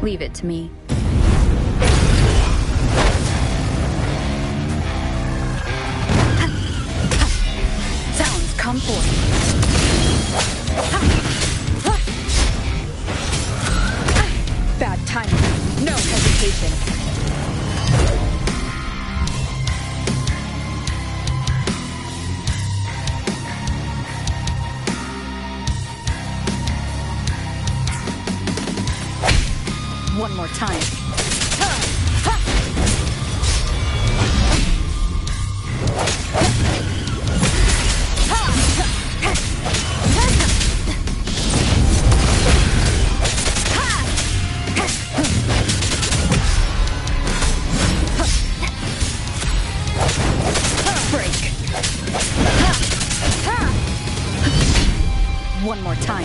Leave it to me. Talons come forth. Bad timing. No hesitation. One more time. Break. One more time.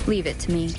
Leave it to me.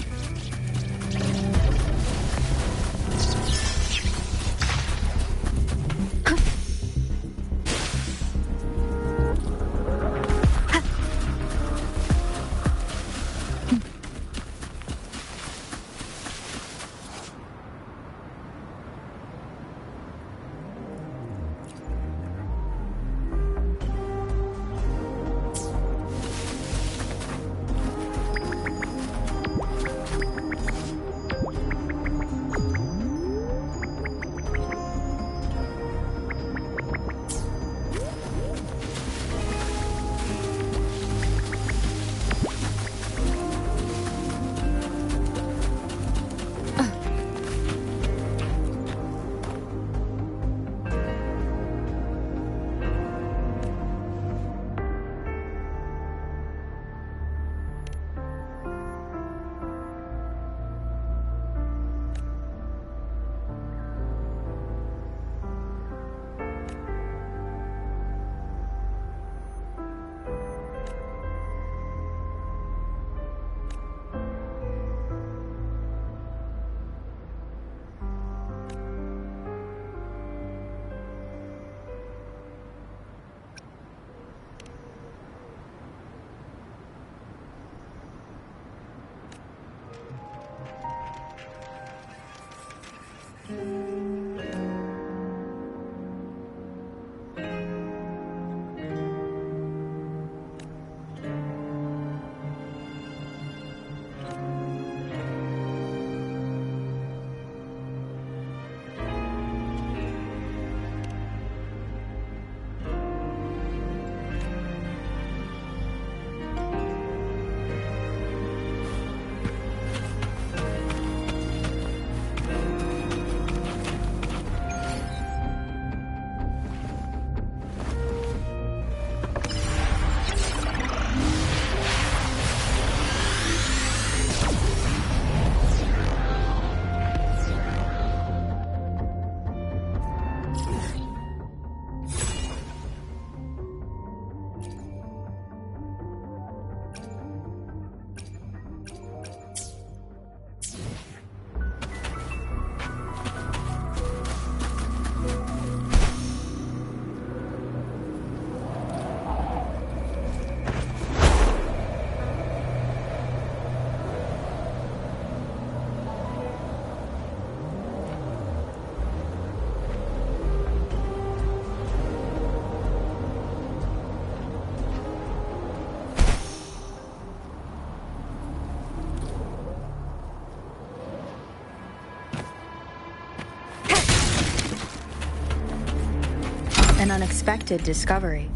An unexpected discovery.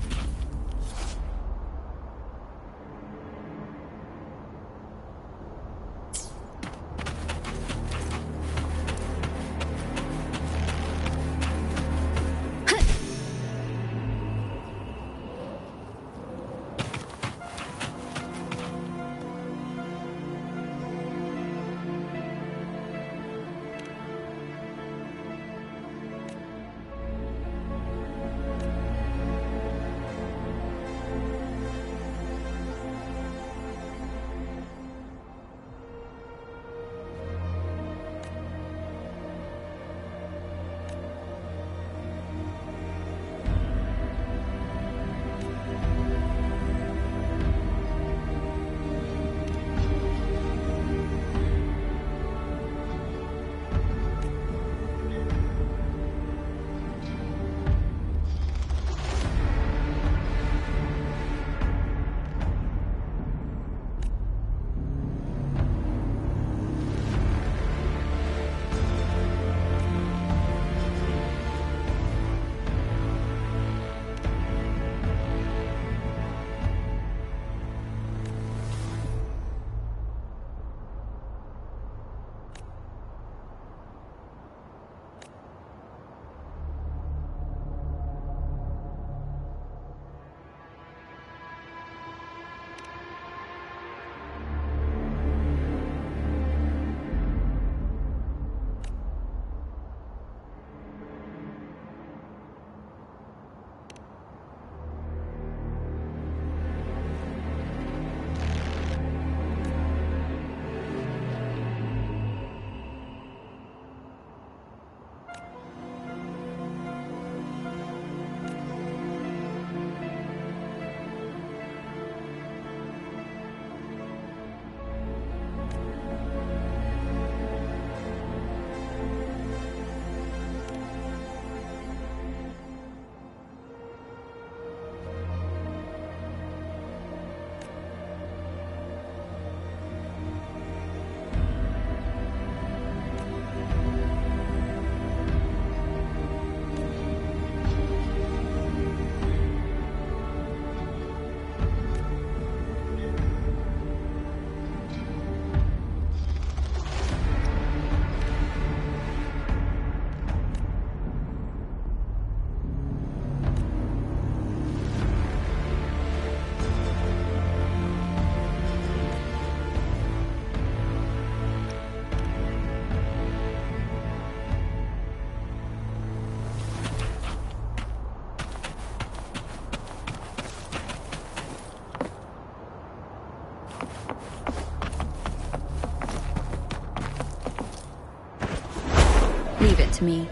to me.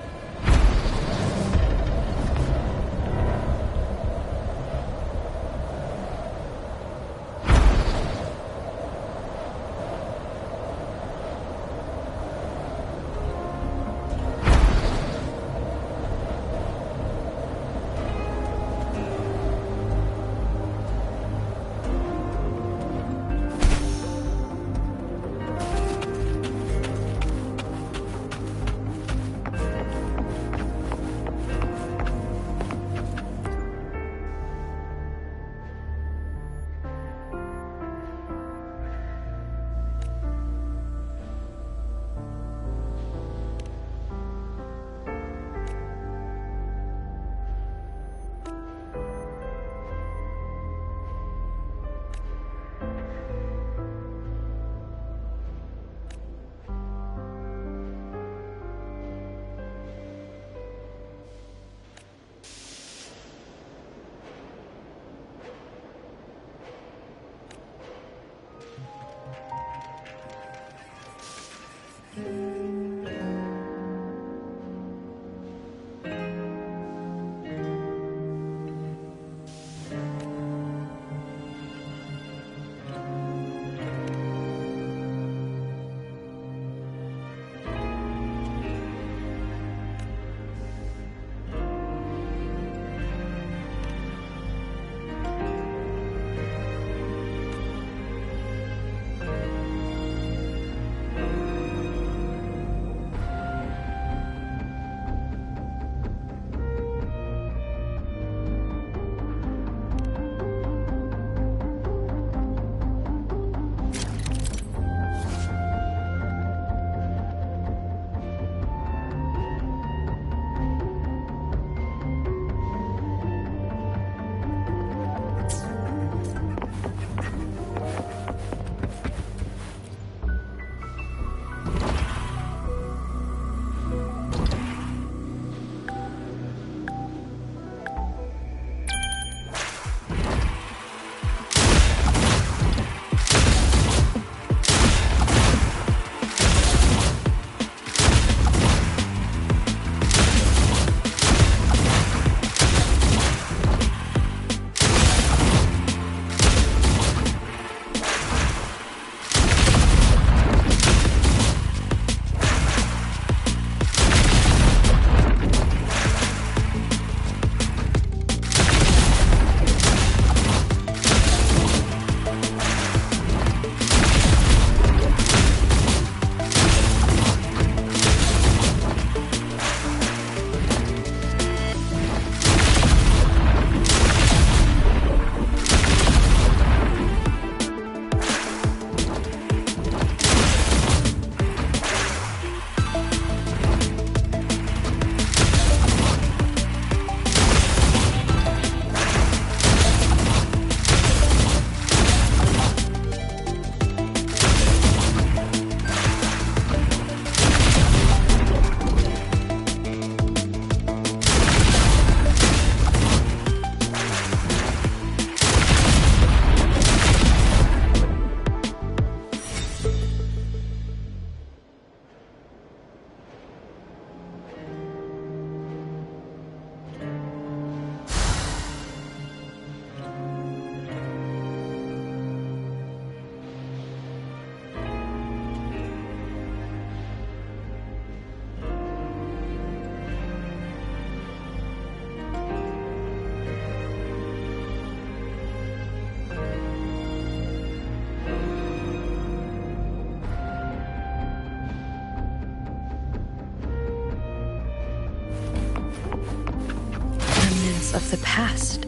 Of the past.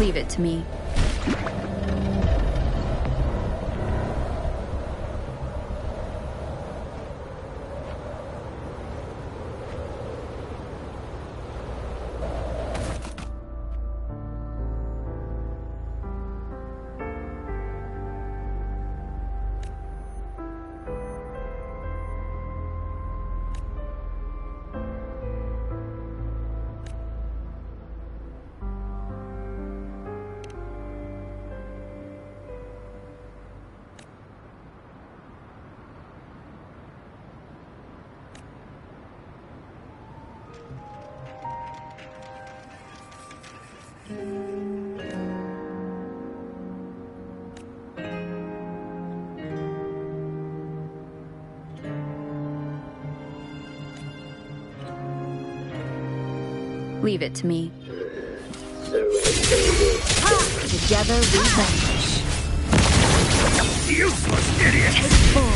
Leave it to me. Leave it to me. Together we vanish. Useless idiot! Take full.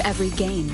Every gain.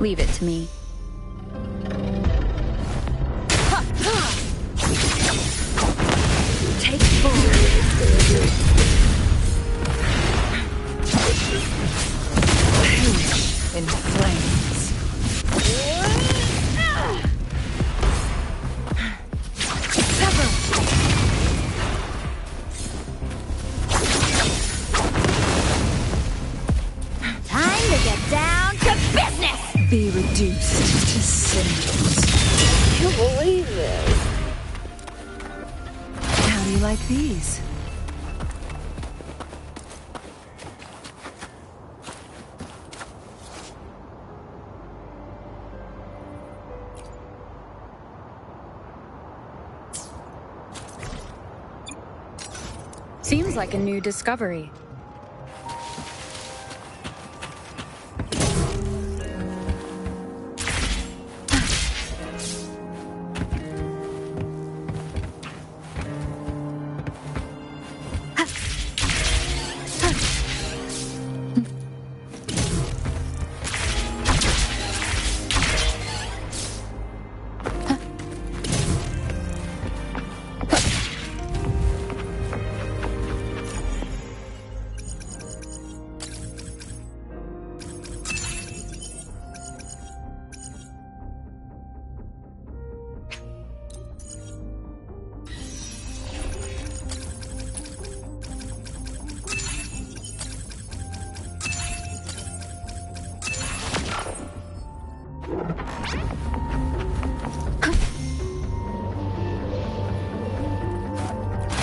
Leave it to me. Take full. In flames. Sever. Time to get down to business! Be reduced to cinders. You believe this? How do you like these? Seems like a new discovery.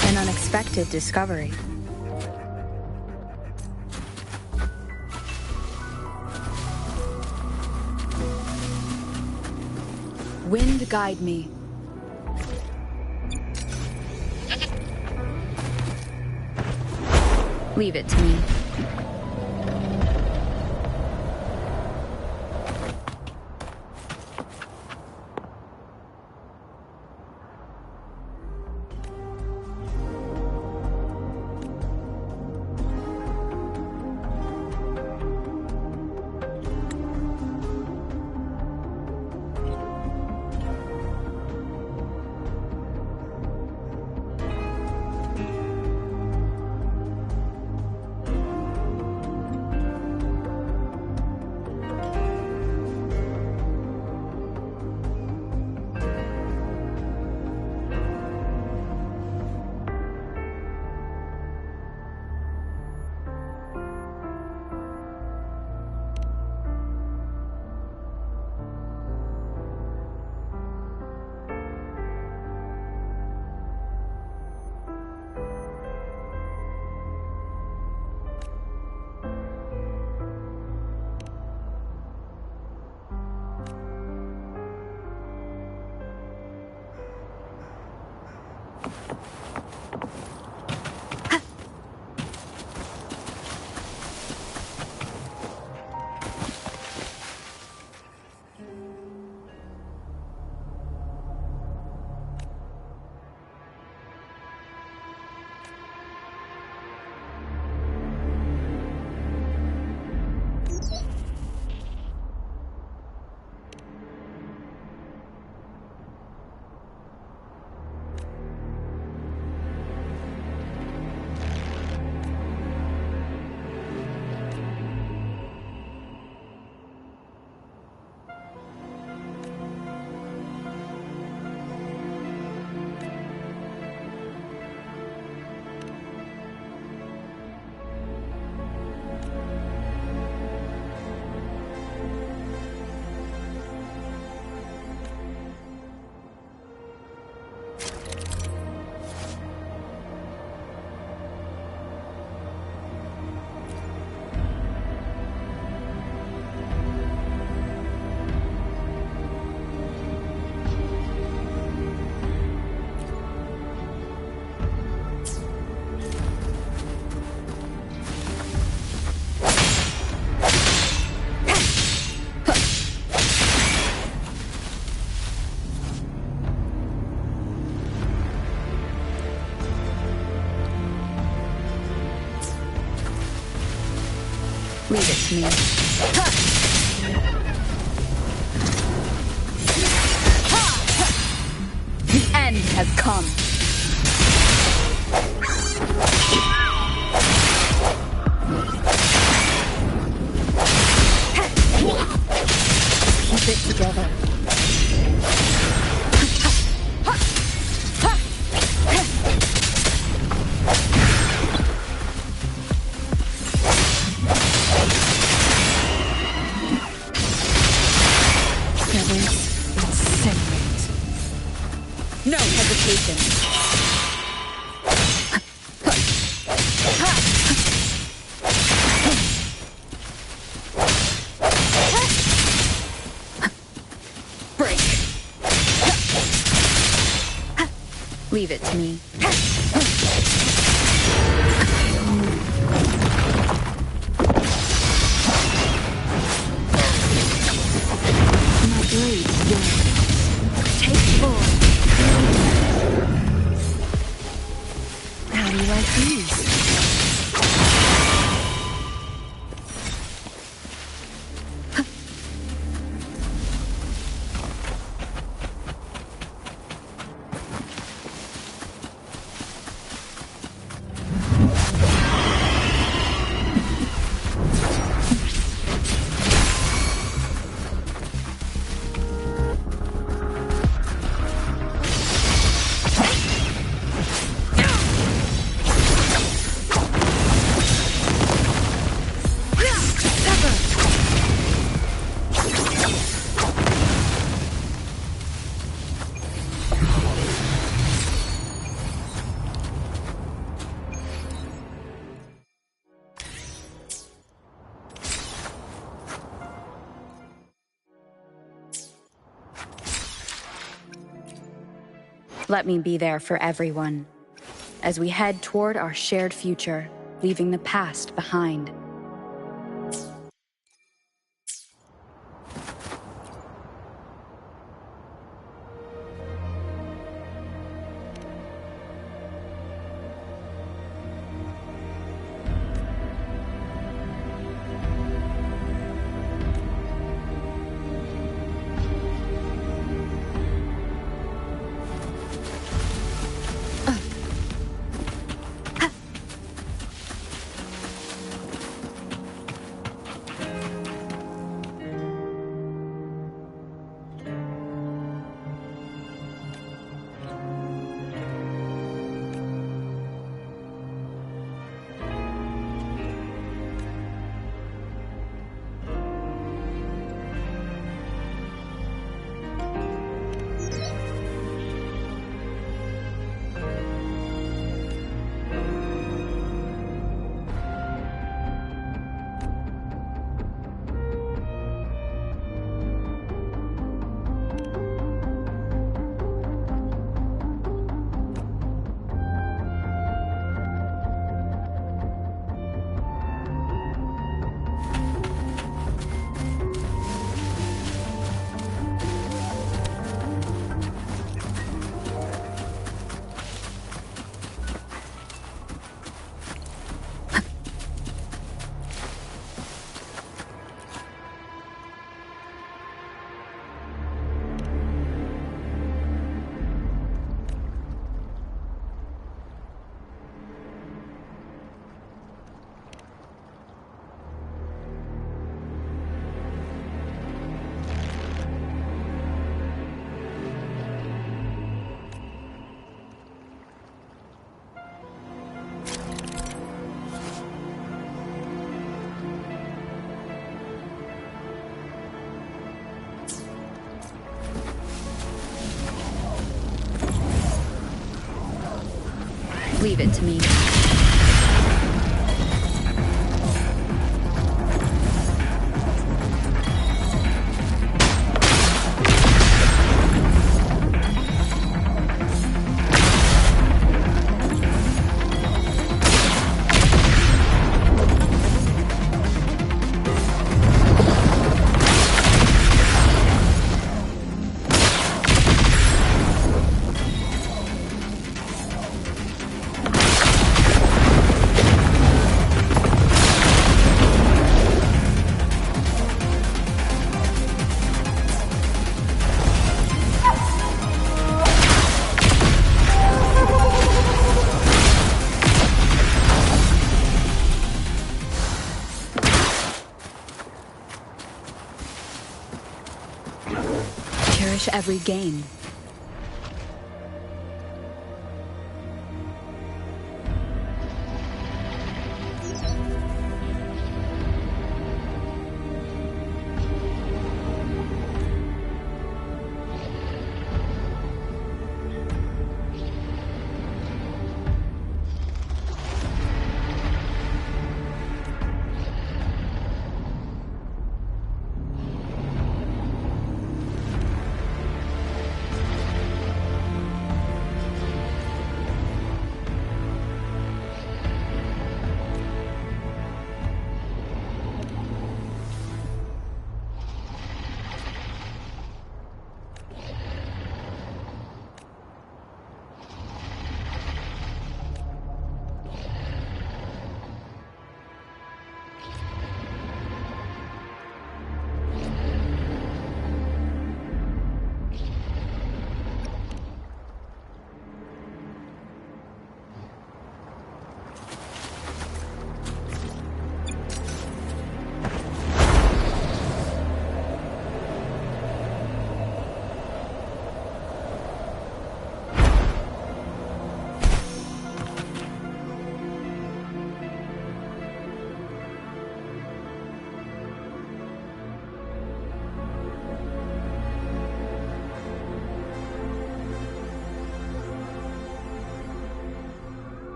An unexpected discovery. Wind guide me. Leave it to me. Leave it to me. has come. Keep it together. No hesitation. Break. Leave it to me. My blade yours. Take full. How do you like these? Let me be there for everyone, as we head toward our shared future, leaving the past behind. Leave it to me. watch every game.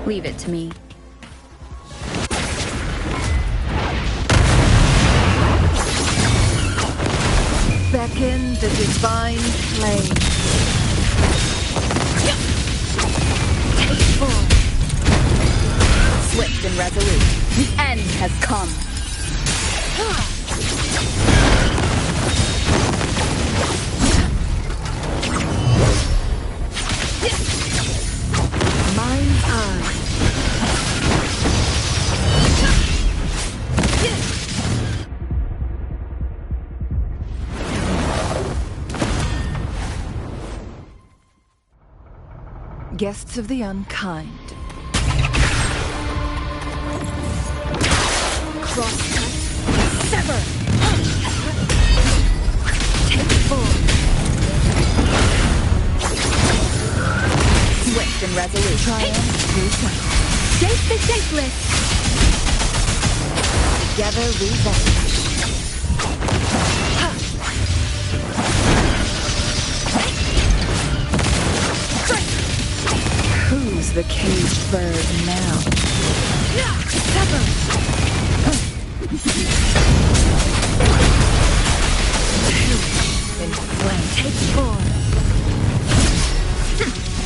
Leave it to me. Beckon the divine flame. Take full. Swift and resolute. The end has come. Mind's eye. Guests of the unkind. Crosscut. Sever. Take full. Swift and resolute. Triumph through sight. Shake the shapeless. Together we vanquish. Who's the caged bird now? Sever. In flame. Take four.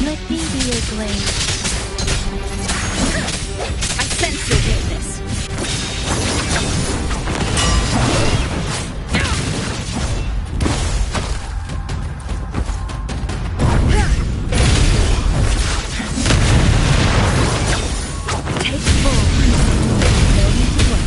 Let me be your blade. I sense your weakness. Take full. No need to run.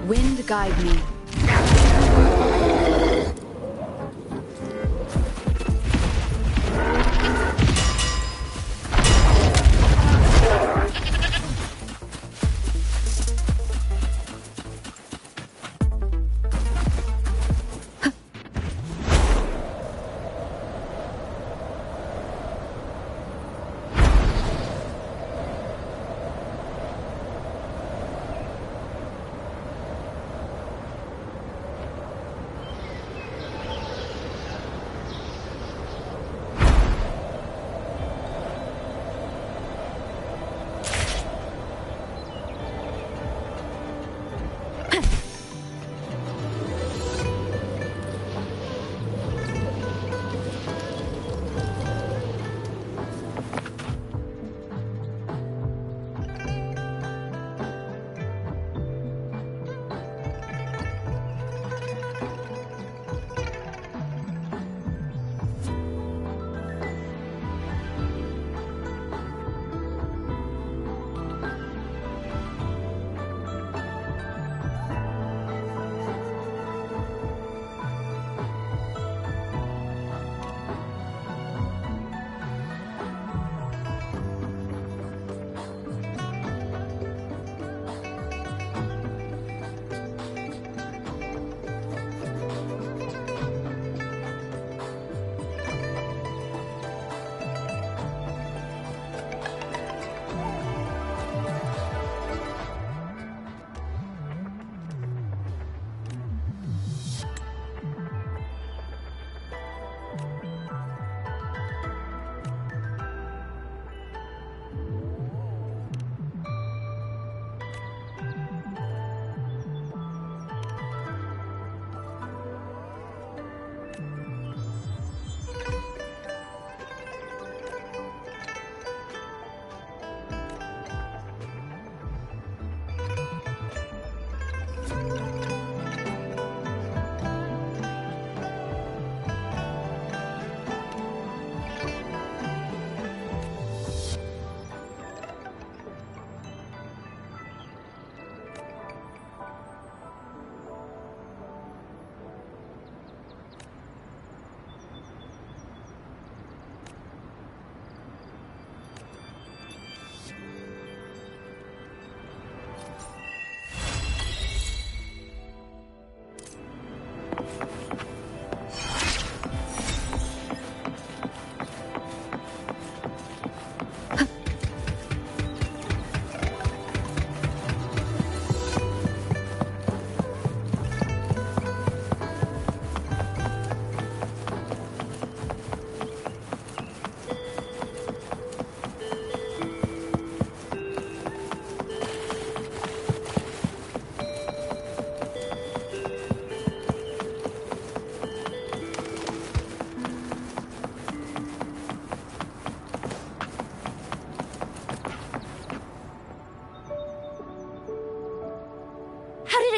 Wind guide me.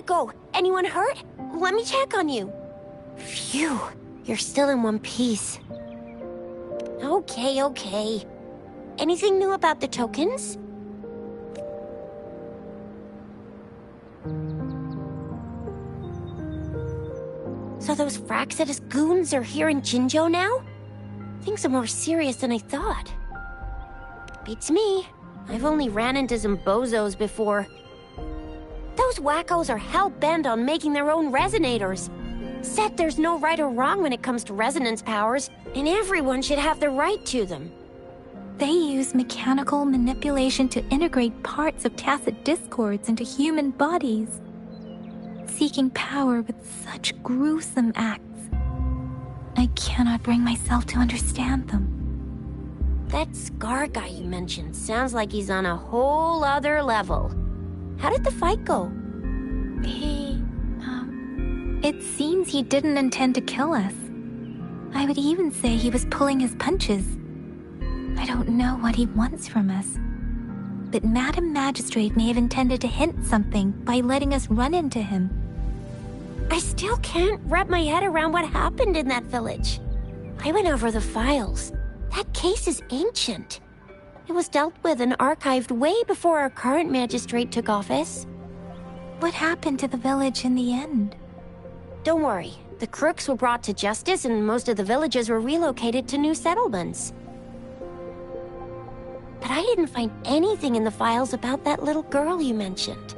Go. Anyone hurt? Let me check on you. Phew. You're still in one piece. Okay. Anything new about the tokens? So those Fraxidus goons are here in Jinzhou now? Things are more serious than I thought. Beats me. I've only ran into some bozos before. Those wackos are hell-bent on making their own resonators. Said there's no right or wrong when it comes to resonance powers, and everyone should have the right to them. They use mechanical manipulation to integrate parts of tacit discords into human bodies, seeking power with such gruesome acts. I cannot bring myself to understand them. That Scar guy you mentioned sounds like he's on a whole other level. How did the fight go? It seems he didn't intend to kill us. I would even say he was pulling his punches. I don't know what he wants from us. But Madam Magistrate may have intended to hint something by letting us run into him. I still can't wrap my head around what happened in that village. I went over the files. That case is ancient. It was dealt with and archived way before our current magistrate took office. What happened to the village in the end? Don't worry. The crooks were brought to justice and most of the villagers were relocated to new settlements. But I didn't find anything in the files about that little girl you mentioned.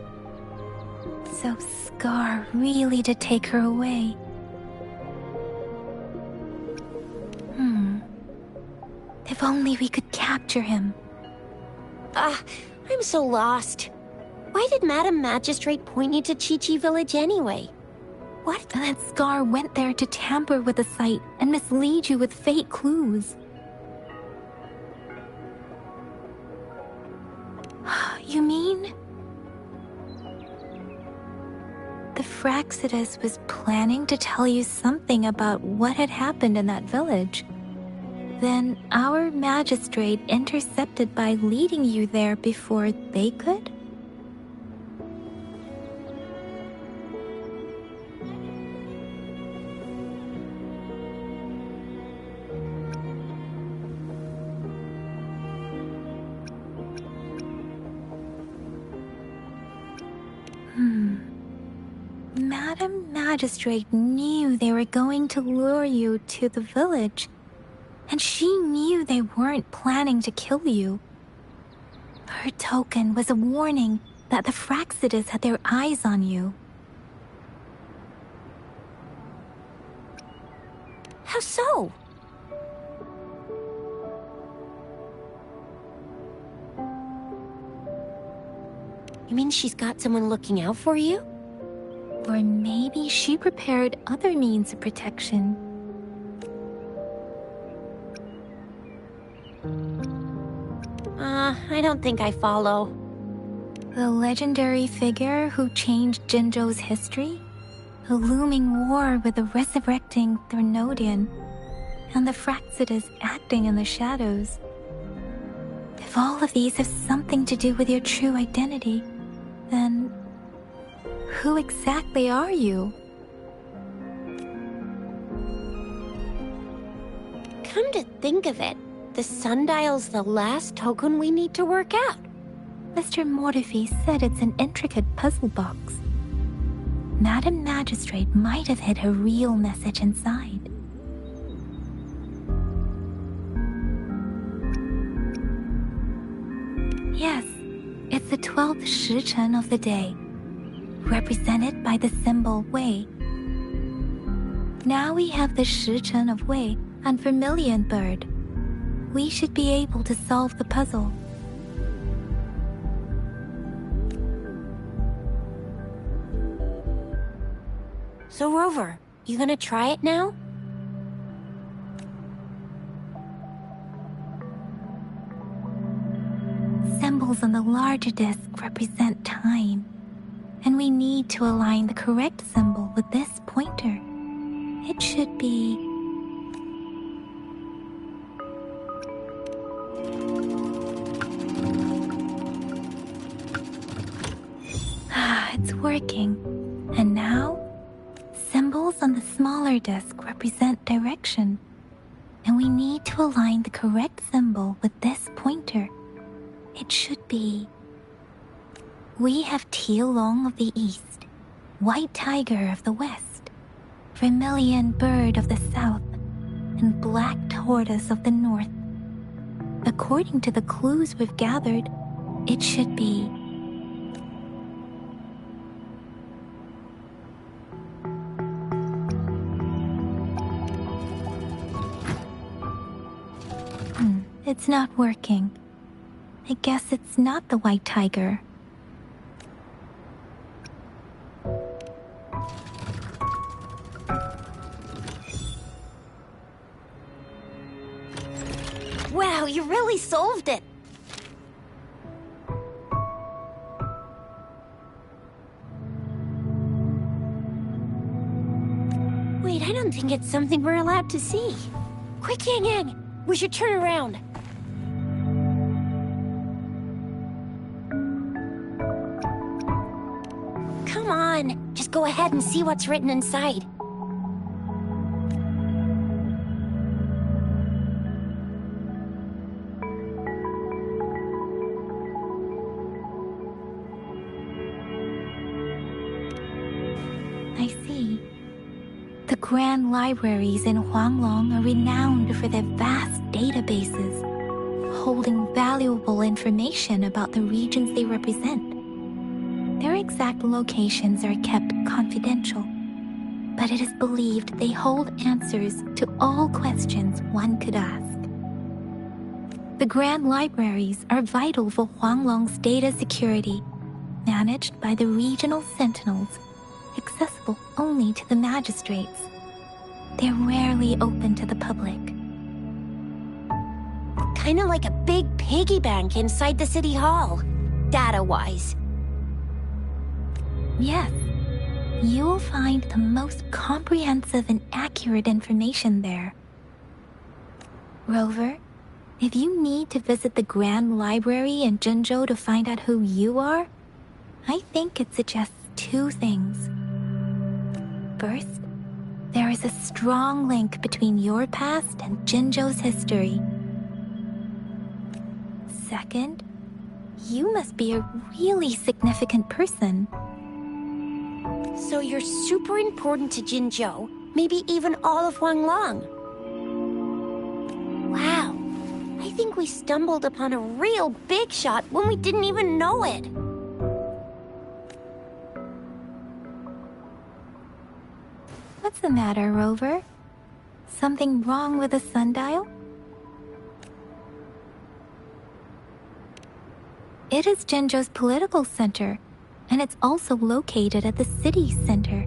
So Scar really did take her away. If only we could capture him. I'm so lost. Why did Madam Magistrate point you to Chi-Chi Village anyway? What? That Scar went there to tamper with the site and mislead you with fake clues. You mean? The Fraxidus was planning to tell you something about what had happened in that village. Then our magistrate intercepted by leading you there before they could? Madam Magistrate knew they were going to lure you to the village, and she knew they weren't planning to kill you. Her token was a warning that the Fraxidus had their eyes on you. How so? You mean she's got someone looking out for you? Or maybe she prepared other means of protection. I don't think I follow. The legendary figure who changed Jinzhou's history? A looming war with the resurrecting Threnodian, and the Fraxidus acting in the shadows. If all of these have something to do with your true identity, then who exactly are you? Come to think of it, the sundial's the last token we need to work out. Mr. Mortefi said it's an intricate puzzle box. Madam Magistrate might have hid a real message inside. Yes, it's the 12th Shichen of the day, represented by the symbol Wei. Now we have the Shichen of Wei and Vermilion Bird. We should be able to solve the puzzle. So Rover, you gonna try it now? Symbols on the larger disc represent time, and we need to align the correct symbol with this pointer. It should be... it's working. And now, symbols on the smaller disc represent direction, and we need to align the correct symbol with this pointer. It should be... We have Tealong of the east, White Tiger of the west, Vermilion Bird of the south, and Black Tortoise of the north. According to the clues we've gathered, it should be... It's not working. I guess it's not the White Tiger. Wow, you really solved it! Wait, I don't think it's something we're allowed to see. Quick, Yang Yang! We should turn around. Come on, just go ahead and see what's written inside. I see. The grand libraries in Huanglong are renowned for their vast databases, holding valuable information about the regions they represent. Their exact locations are kept confidential, but it is believed they hold answers to all questions one could ask. The grand libraries are vital for Huanglong's data security, managed by the regional sentinels, accessible only to the magistrates. They're rarely open to the public. Kinda like a big piggy bank inside the city hall, data-wise. Yes, you will find the most comprehensive and accurate information there. Rover, if you need to visit the Grand Library in Jinzhou to find out who you are, I think it suggests two things. First, there is a strong link between your past and Jinzhou's history. Second, you must be a really significant person. So you're super important to Jinzhou, maybe even all of Huanglong. Wow, I think we stumbled upon a real big shot when we didn't even know it. What's the matter, Rover? Something wrong with the sundial? It is Jinzhou's political center, and it's also located at the city center,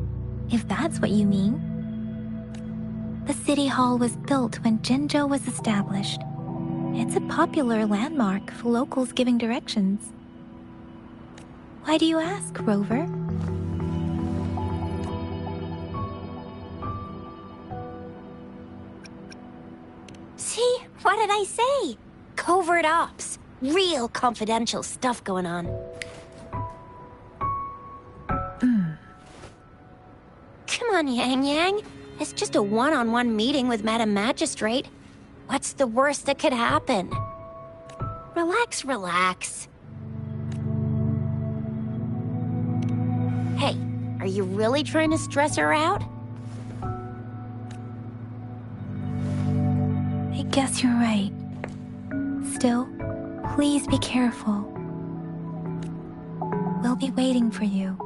if that's what you mean. The city hall was built when Jinzhou was established. It's a popular landmark for locals giving directions. Why do you ask, Rover? See, what did I say? Covert ops. Real confidential stuff going on. Come on, Yang Yang. It's just a one-on-one meeting with Madam Magistrate. What's the worst that could happen? Relax, relax. Hey, are you really trying to stress her out? I guess you're right. Still, please be careful. We'll be waiting for you.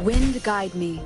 Wind guide me.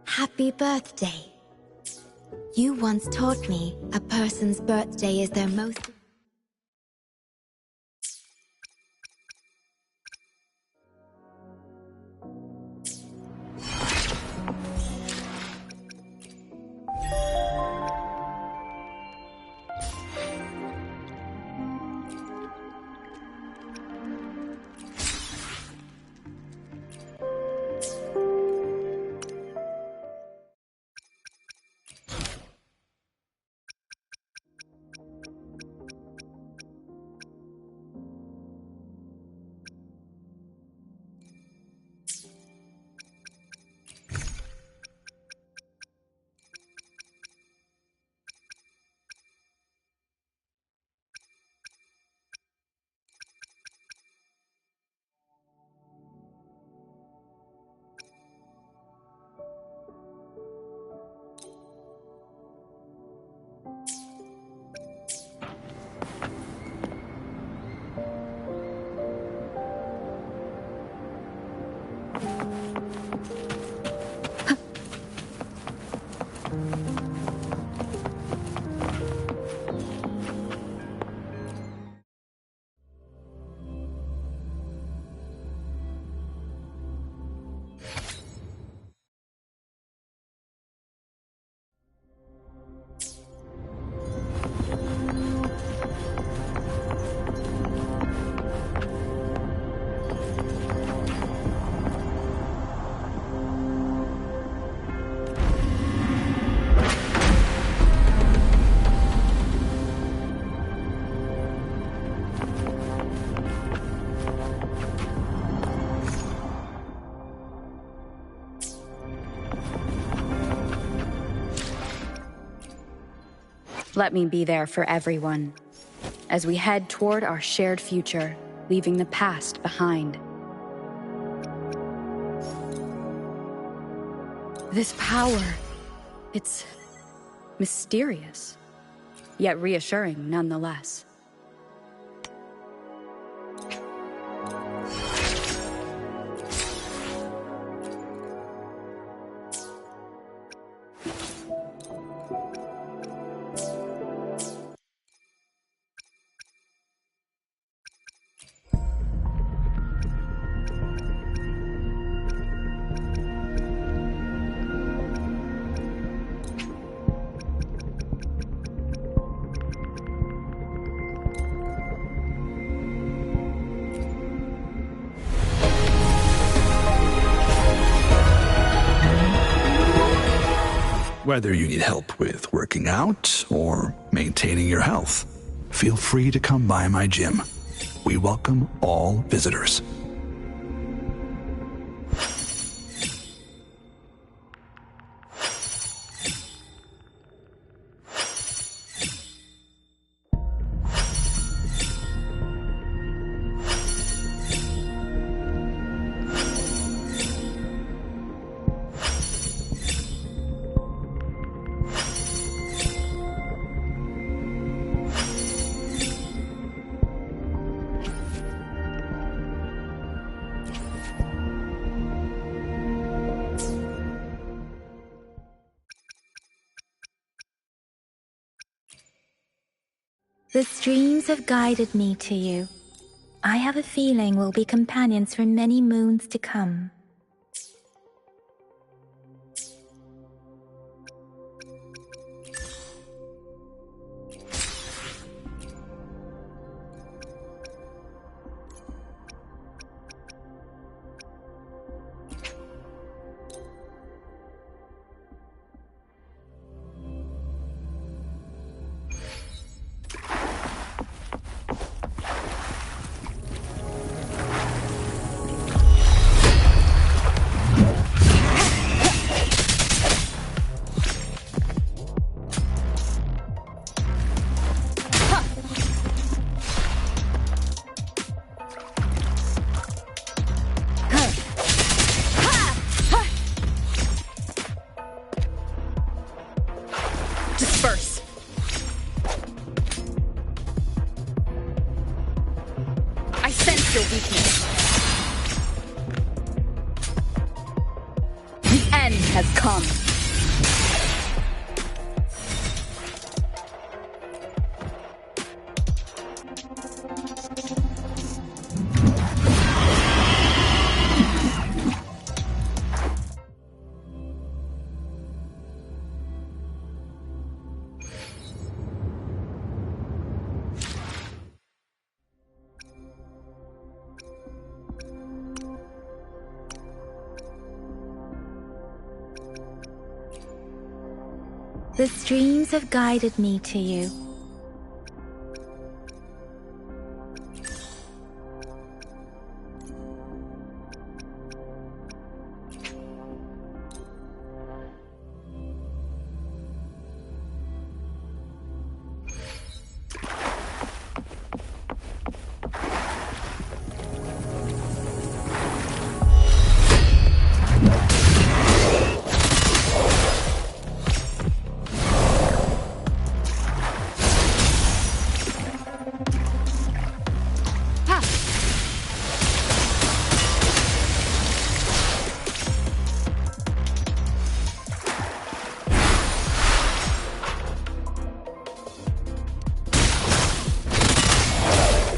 Happy birthday. You once taught me a person's birthday is their most... Let me be there for everyone, as we head toward our shared future, leaving the past behind. This power, it's mysterious, yet reassuring nonetheless. Whether you need help with working out or maintaining your health, feel free to come by my gym. We welcome all visitors. The streams have guided me to you. I have a feeling we'll be companions for many moons to come. The streams have guided me to you.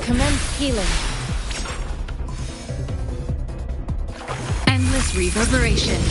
Commence healing. Endless reverberation.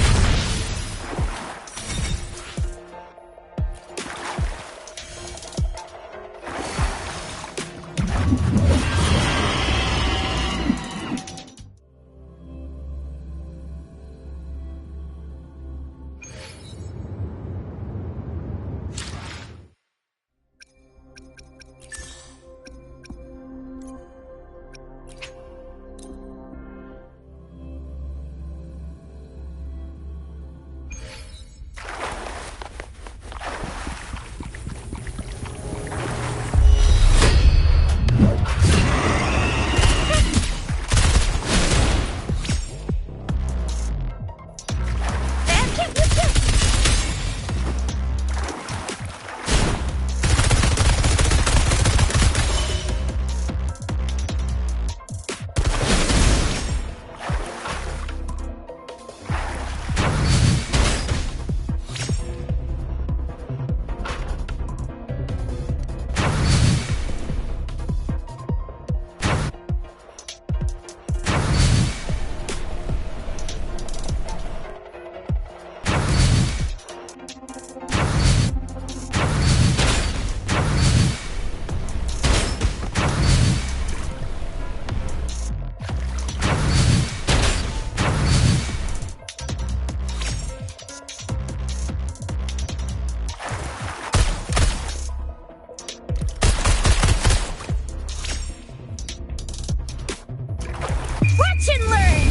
Watch and learn!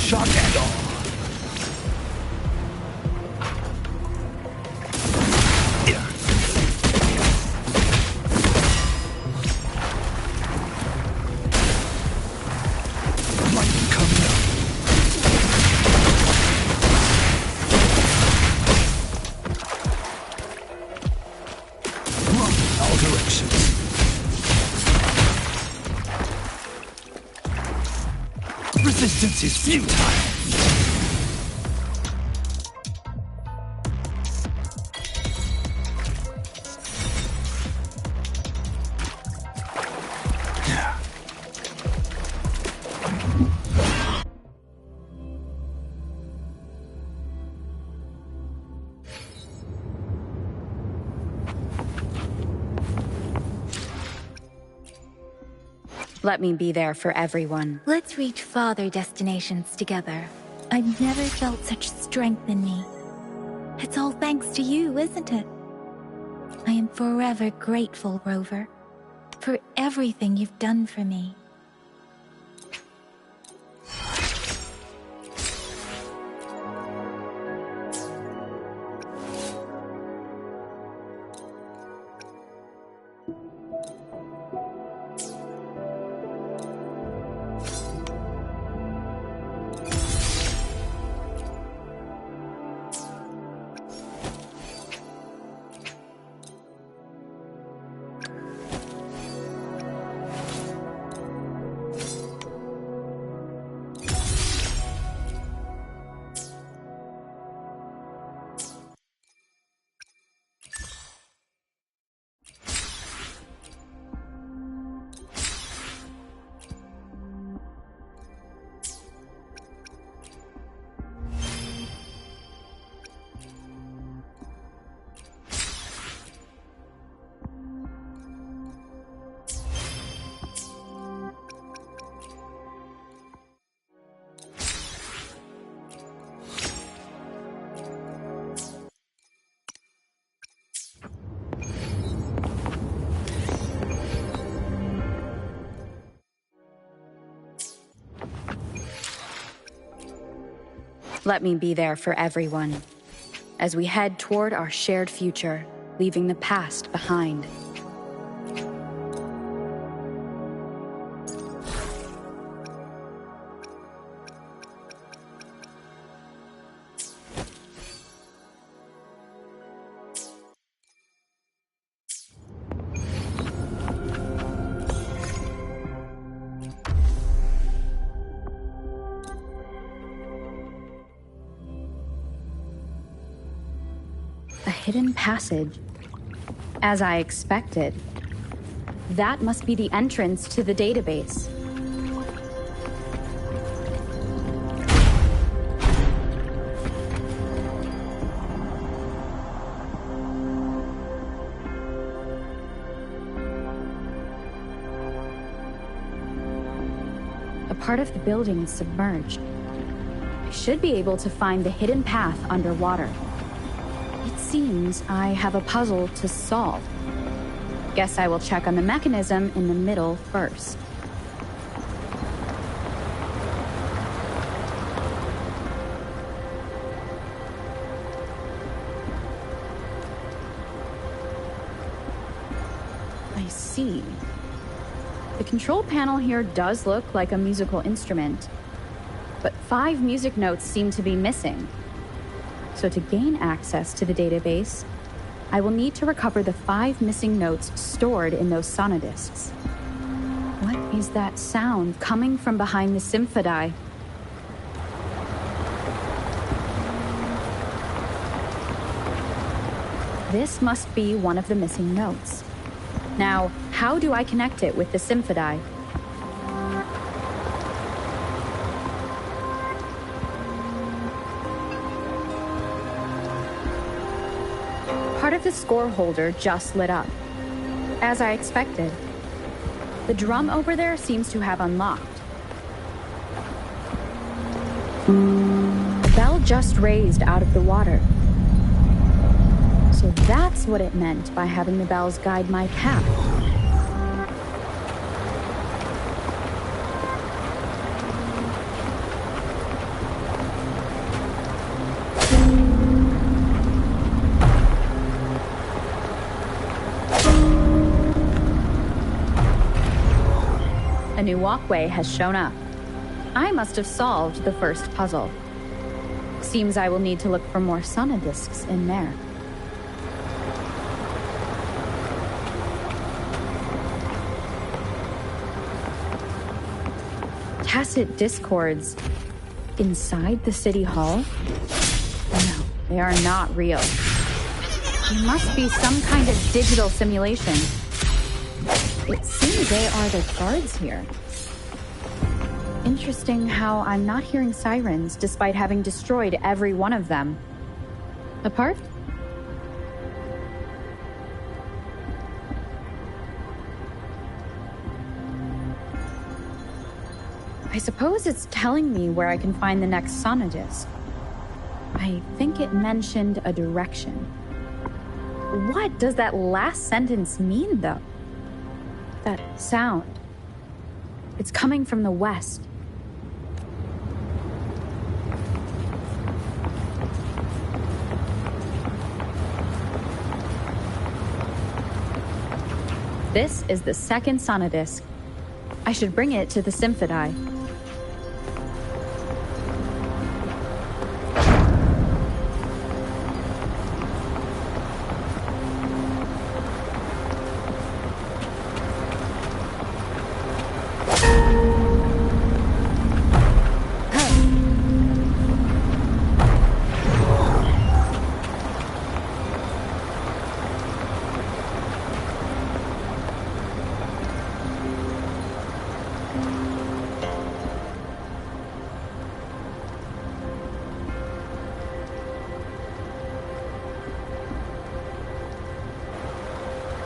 Shock and awe. Light coming up. Run in all directions. Resistance is futile. Let me be there for everyone. Let's reach farther destinations together. I've never felt such strength in me. It's all thanks to you, isn't it? I am forever grateful, Rover, for everything you've done for me. Let me be there for everyone, as we head toward our shared future, leaving the past behind. A hidden passage. As I expected. That must be the entrance to the database. A part of the building is submerged. I should be able to find the hidden path underwater. It seems I have a puzzle to solve. Guess I will check on the mechanism in the middle first. I see. The control panel here does look like a musical instrument, but 5 music notes seem to be missing. So to gain access to the database, I will need to recover the 5 missing notes stored in those sonodiscs. What is that sound coming from behind the symphodi? This must be one of the missing notes. Now, how do I connect it with the symphodi? Part of the score holder just lit up. As I expected. The drum over there seems to have unlocked. The bell just raised out of the water. So that's what it meant by having the bells guide my path. A new walkway has shown up. I must have solved the first puzzle. Seems I will need to look for more sonodiscs in there. Tacit discords inside the city hall? No, they are not real. It must be some kind of digital simulation. It seems they are the guards here. Interesting how I'm not hearing sirens despite having destroyed every one of them. Apart? I suppose it's telling me where I can find the next sonodisc. I think it mentioned a direction. What does that last sentence mean, though? That sound. It's coming from the west. This is the second sonodisc. I should bring it to the symphodi.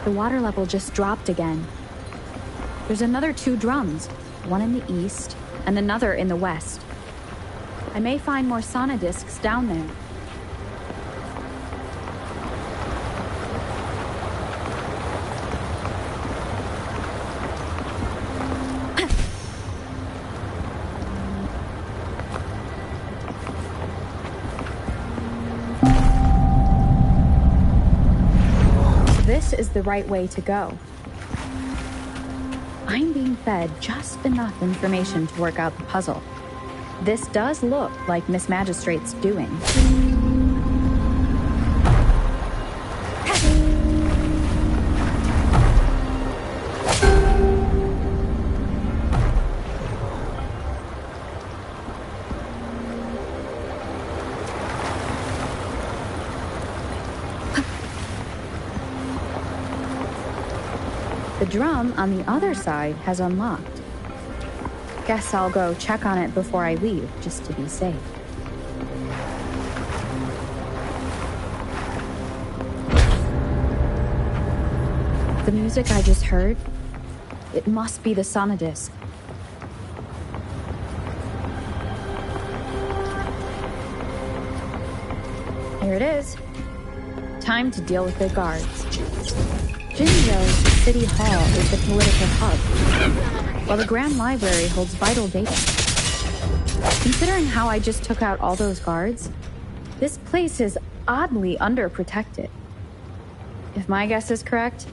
The water level just dropped again. There's another 2 drums, one in the east and another in the west. I may find more sonodiscs down there. this is the right way to go. I'm being fed just enough information to work out the puzzle. This does look like Miss Magistrate's doing. The drum on the other side has unlocked. Guess I'll go check on it before I leave, just to be safe. The music I just heard, it must be the sonodisc. Here it is. Time to deal with the guards. Jinzhou's City Hall is the political hub, while the Grand Library holds vital data. Considering how I just took out all those guards, this place is oddly underprotected. If my guess is correct,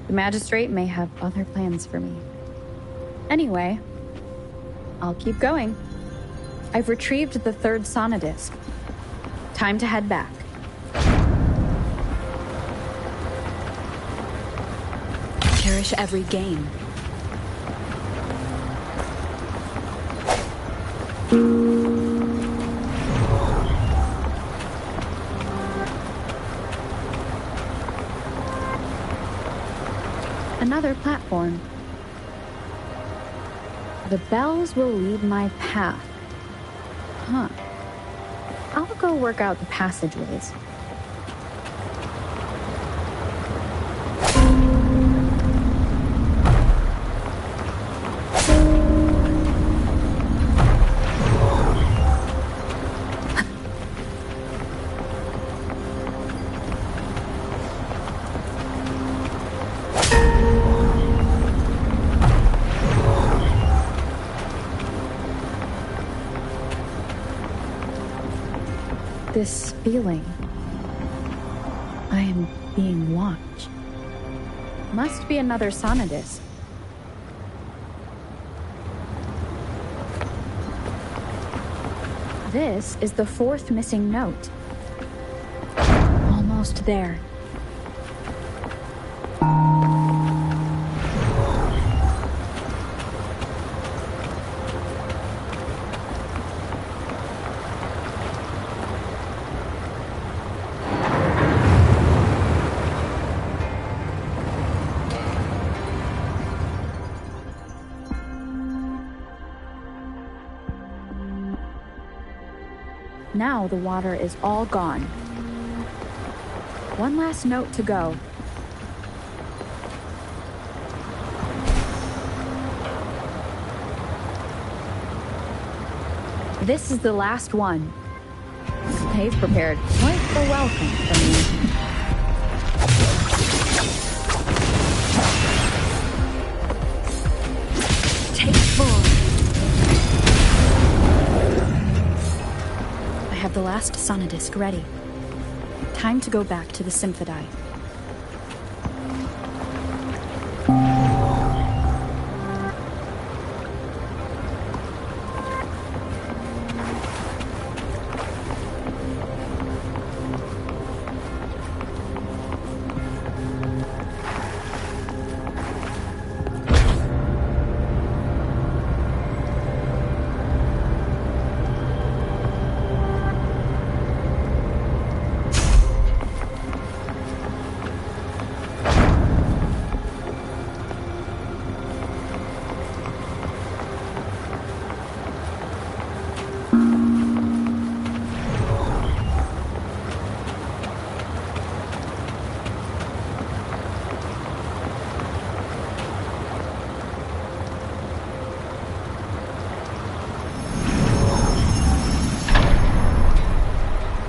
the Magistrate may have other plans for me. Anyway, I'll keep going. I've retrieved the third sonodisc. Time to head back. Cherish every gain. Another platform. The bells will lead my path. Huh. I'll go work out the passageways. This feeling. I am being watched. Must be another sonodisc. This is the fourth missing note. Almost there. Now the water is all gone. One last note to go. This is the last one. They've prepared quite the welcome for me. Take 4. I have the last sonodisc ready. Time to go back to the Symphodi.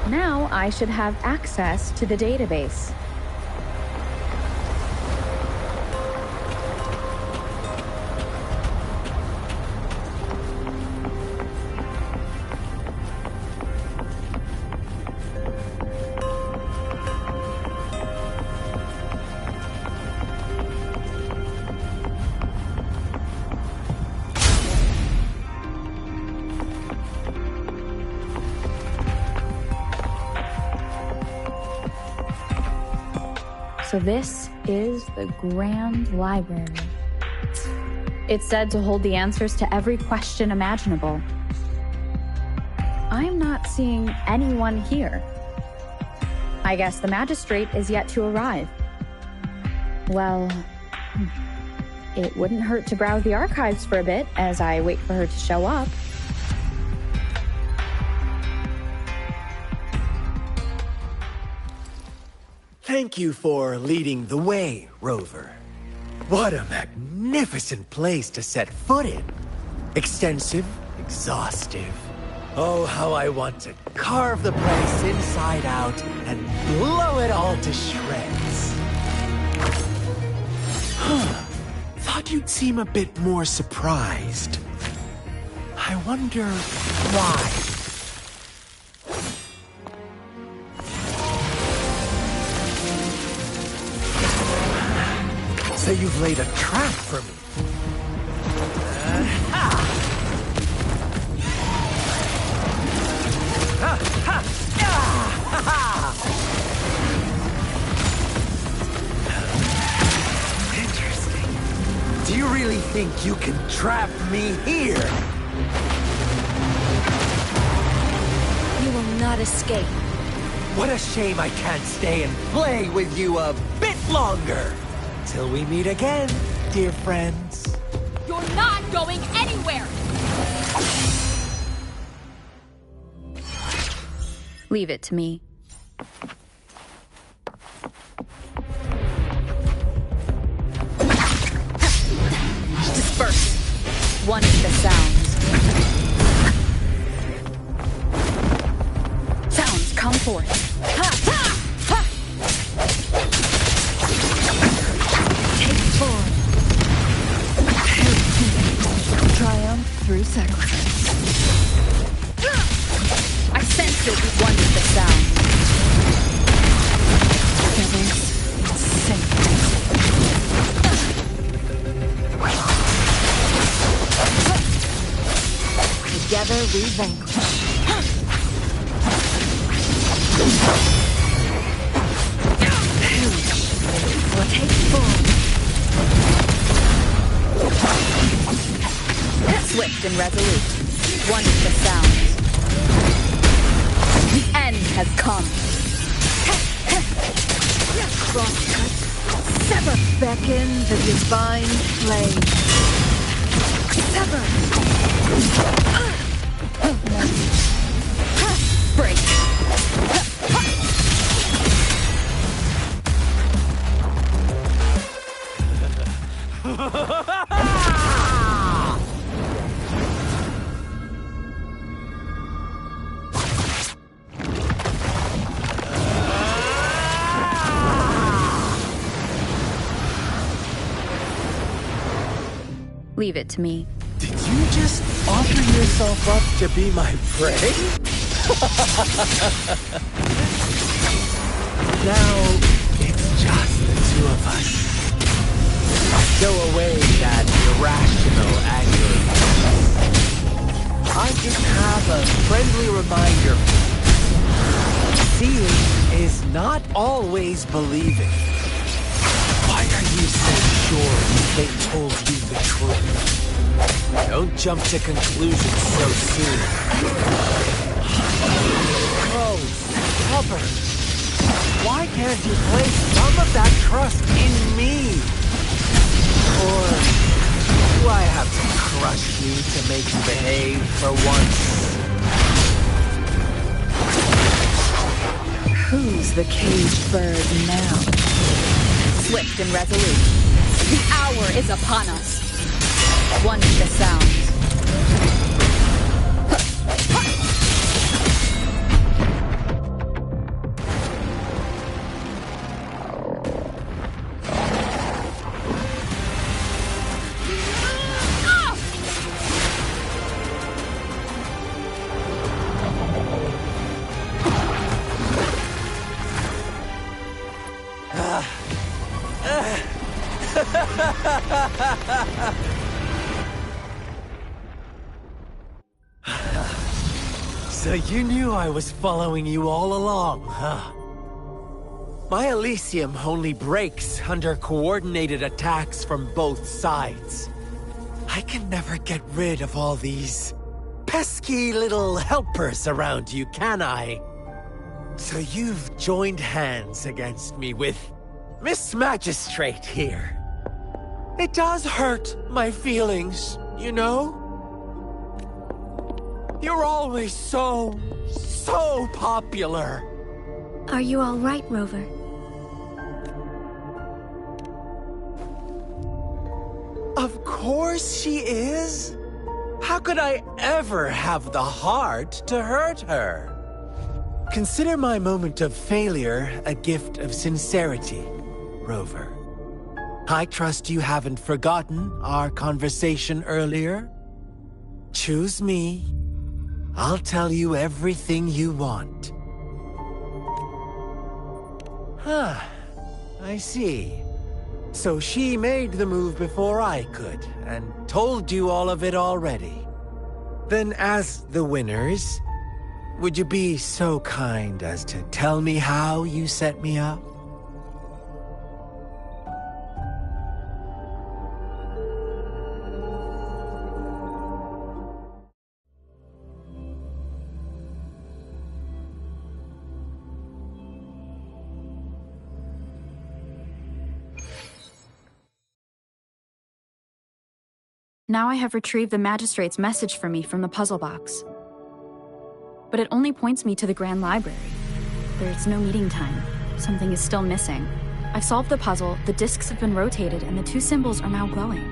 Now I should have access to the database. So this is the Grand Library. It's said to hold the answers to every question imaginable. I'm not seeing anyone here. I guess the magistrate is yet to arrive. Well, it wouldn't hurt to browse the archives for a bit as I wait for her to show up. Thank you for leading the way, Rover. What a magnificent place to set foot in. Extensive, exhaustive. Oh, how I want to carve the place inside out and blow it all to shreds. Thought you'd seem a bit more surprised. I wonder why. So you've laid a trap for me. Interesting. Do you really think you can trap me here? You will not escape. What a shame I can't stay and play with you a bit longer. Till we meet again, dear friends. You're not going anywhere! Leave it to me. Disperse. One of the sounds. Sounds come forth. Ha! Ha! Ha! Take form. Triumph through sacrifice. I sense it with one of the sound. Devils insane. Together we vanquish. Take form. Swift and resolute. One of the sounds. The end has come. Crosscut. Sever. Beckon the divine flame. Sever. Break. Leave it to me. Did you just offer yourself up to be my prey? Now, it's just the two of us. Stow away that irrational anger. I just have a friendly reminder. Seeing is not always believing. Why are you so sure they told you the truth? Don't jump to conclusions so soon. Oh, stubborn. Why can't you place some of that trust in me? Or do I have to crush you to make you behave for once? Who's the caged bird now? Swift and resolute. The hour is upon us. One of the sounds. So you knew I was following you all along, huh? My Elysium only breaks under coordinated attacks from both sides. I can never get rid of all these pesky little helpers around you, can I? So you've joined hands against me with Miss Magistrate here. It does hurt my feelings, you know? You're always so popular. Are you all right, Rover? Of course she is. How could I ever have the heart to hurt her? Consider my moment of failure a gift of sincerity, Rover. I trust you haven't forgotten our conversation earlier. Choose me. I'll tell you everything you want. Huh. I see. So she made the move before I could, and told you all of it already. Then as the winners, would you be so kind as to tell me how you set me up? Now I have retrieved the magistrate's message for me from the puzzle box. But it only points me to the Grand Library. There's no meeting time. Something is still missing. I've solved the puzzle, the discs have been rotated, and the two symbols are now glowing.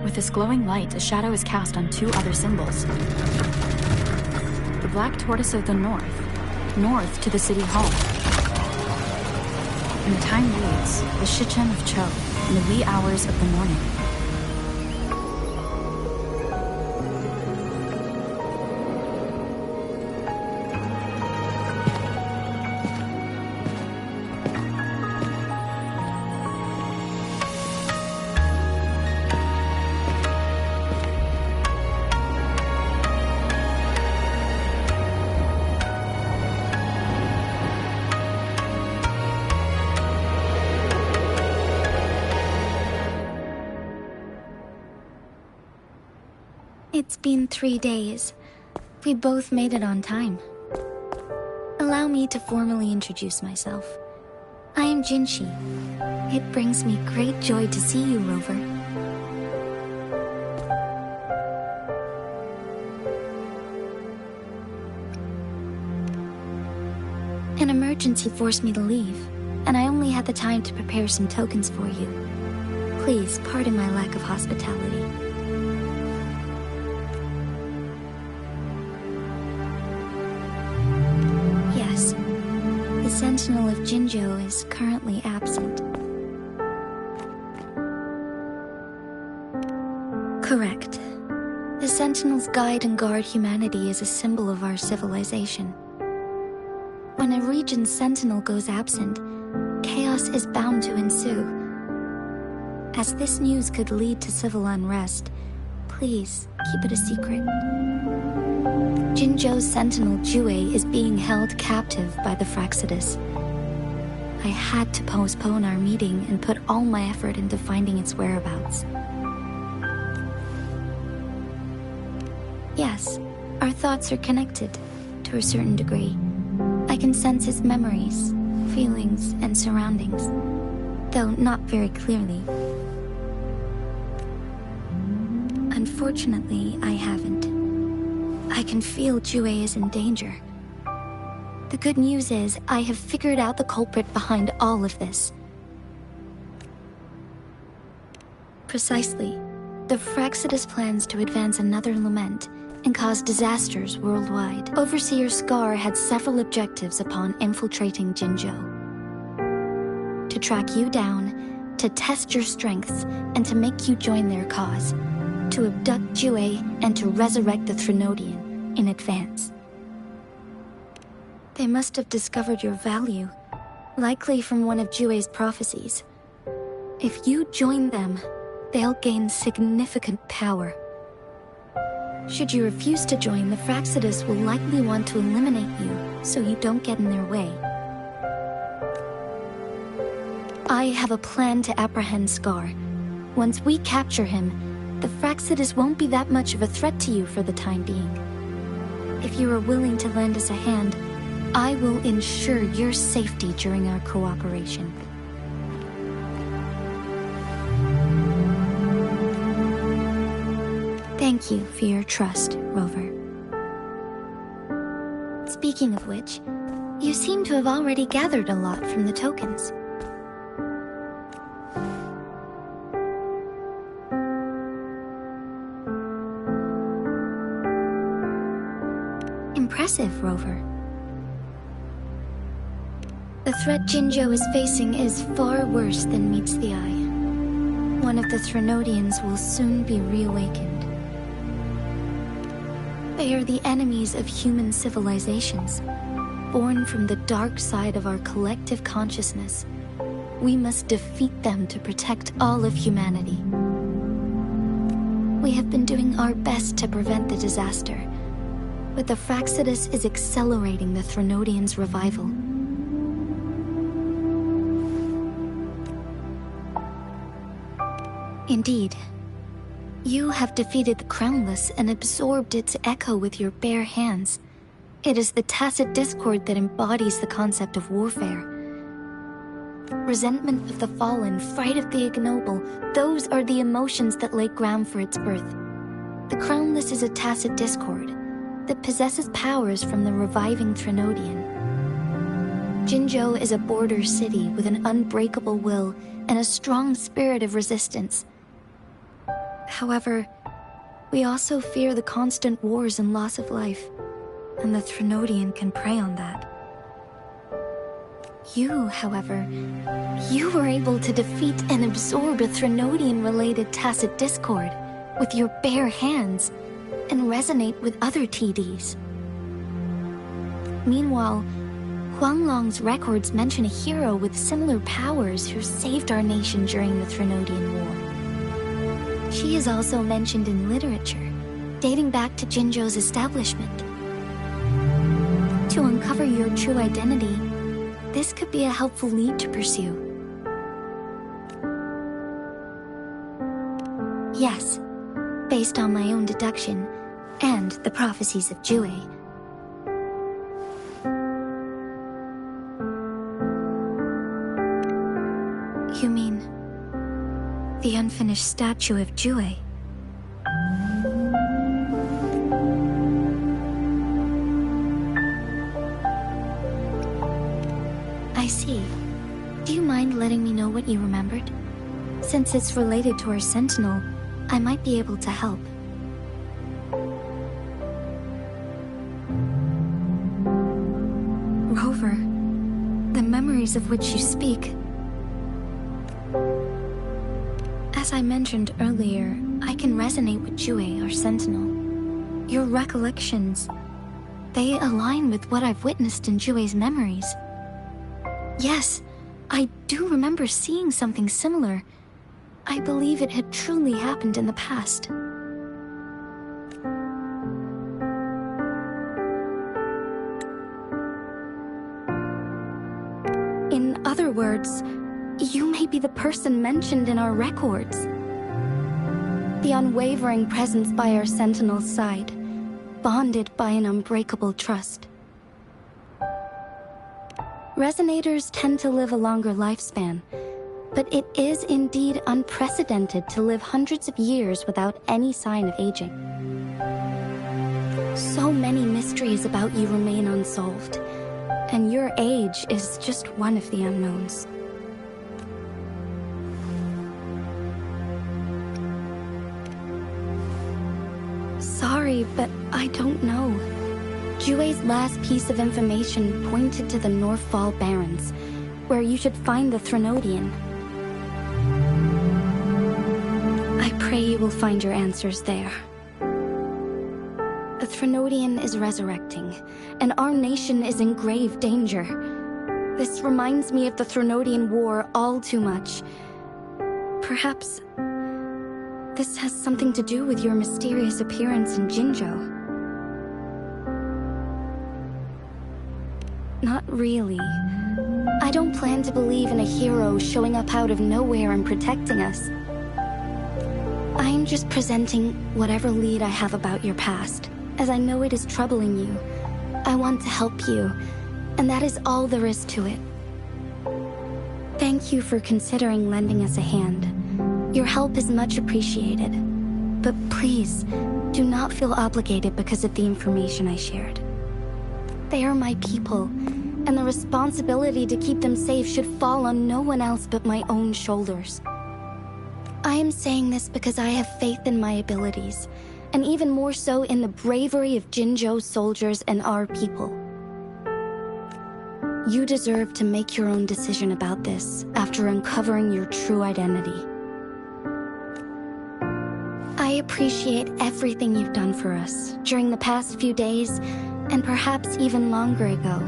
With this glowing light, a shadow is cast on two other symbols. The black tortoise of the north to the city hall. And the time reads, the Shichen of Cho, in the wee hours of the morning. It's been 3 days. We both made it on time. Allow me to formally introduce myself. I am Jinshi. It brings me great joy to see you, Rover. An emergency forced me to leave, and I only had the time to prepare some tokens for you. Please pardon my lack of hospitality. Yes, the Sentinel of Jinzhou is currently absent. Correct. The Sentinels guide and guard humanity as a symbol of our civilization. When a region's sentinel goes absent, chaos is bound to ensue. As this news could lead to civil unrest, please keep it a secret. Jinzhou's sentinel Jue is being held captive by the Fraxidus. I had to postpone our meeting and put all my effort into finding its whereabouts. Yes, our thoughts are connected, to a certain degree. I can sense his memories, feelings, and surroundings, though not very clearly. Unfortunately, I haven't. I can feel Jue is in danger. The good news is, I have figured out the culprit behind all of this. Precisely. The Fraxidus plans to advance another lament and cause disasters worldwide. Overseer Scar had several objectives upon infiltrating Jinzhou. To track you down, to test your strengths, and to make you join their cause. To abduct Jue and to resurrect the Threnodian in advance. They must have discovered your value, likely from one of Jue's prophecies. If you join them, they'll gain significant power. Should you refuse to join, the Fraxidus will likely want to eliminate you, so you don't get in their way. I have a plan to apprehend Scar. Once we capture him, the Fraxidus won't be that much of a threat to you for the time being. If you are willing to lend us a hand, I will ensure your safety during our cooperation. Thank you for your trust, Rover. Speaking of which, you seem to have already gathered a lot from the tokens. Impressive, Rover. The threat Jinzhou is facing is far worse than meets the eye. One of the Threnodians will soon be reawakened. They are the enemies of human civilizations, born from the dark side of our collective consciousness. We must defeat them to protect all of humanity. We have been doing our best to prevent the disaster, but the Fraxidus is accelerating the Threnodians' revival. Indeed, you have defeated the Crownless and absorbed its echo with your bare hands. It is the tacit discord that embodies the concept of warfare. Resentment of the fallen, fright of the ignoble, those are the emotions that lay ground for its birth. The Crownless is a tacit discord that possesses powers from the reviving Threnodian. Jinzhou is a border city with an unbreakable will and a strong spirit of resistance. However, we also fear the constant wars and loss of life, and the Threnodian can prey on that. You, however, you were able to defeat and absorb a Threnodian-related tacit discord with your bare hands and resonate with other TDs. Meanwhile, Huanglong's records mention a hero with similar powers who saved our nation during the Threnodian War. She is also mentioned in literature, dating back to Jinzhou's establishment. To uncover your true identity, this could be a helpful lead to pursue. Yes, based on my own deduction, and the prophecies of WuWa. You mean the unfinished statue of WuWa? I see. Do you mind letting me know what you remembered? Since it's related to our Sentinel, I might be able to help. Rover, the memories of which you speak. As I mentioned earlier, I can resonate with WuWa, our Sentinel. Your recollections, they align with what I've witnessed in WuWa's memories. Yes, I do remember seeing something similar. I believe it had truly happened in the past. In other words, you may be the person mentioned in our records. The unwavering presence by our Sentinel's side, bonded by an unbreakable trust. Resonators tend to live a longer lifespan, but it is indeed unprecedented to live hundreds of years without any sign of aging. So many mysteries about you remain unsolved, and your age is just one of the unknowns. Sorry, but I don't know. WuWa's last piece of information pointed to the Northfall Barrens, where you should find the Threnodian. I pray you will find your answers there. The Threnodian is resurrecting, and our nation is in grave danger. This reminds me of the Threnodian War all too much. Perhaps this has something to do with your mysterious appearance in Jinzhou. Not really. I don't plan to believe in a hero showing up out of nowhere and protecting us. I am just presenting whatever lead I have about your past, as I know it is troubling you. I want to help you, and that is all there is to it. Thank you for considering lending us a hand. Your help is much appreciated. But please, do not feel obligated because of the information I shared. They are my people, and the responsibility to keep them safe should fall on no one else but my own shoulders. I am saying this because I have faith in my abilities, and even more so in the bravery of Jinzhou's soldiers and our people. You deserve to make your own decision about this after uncovering your true identity. I appreciate everything you've done for us during the past few days, and perhaps even longer ago.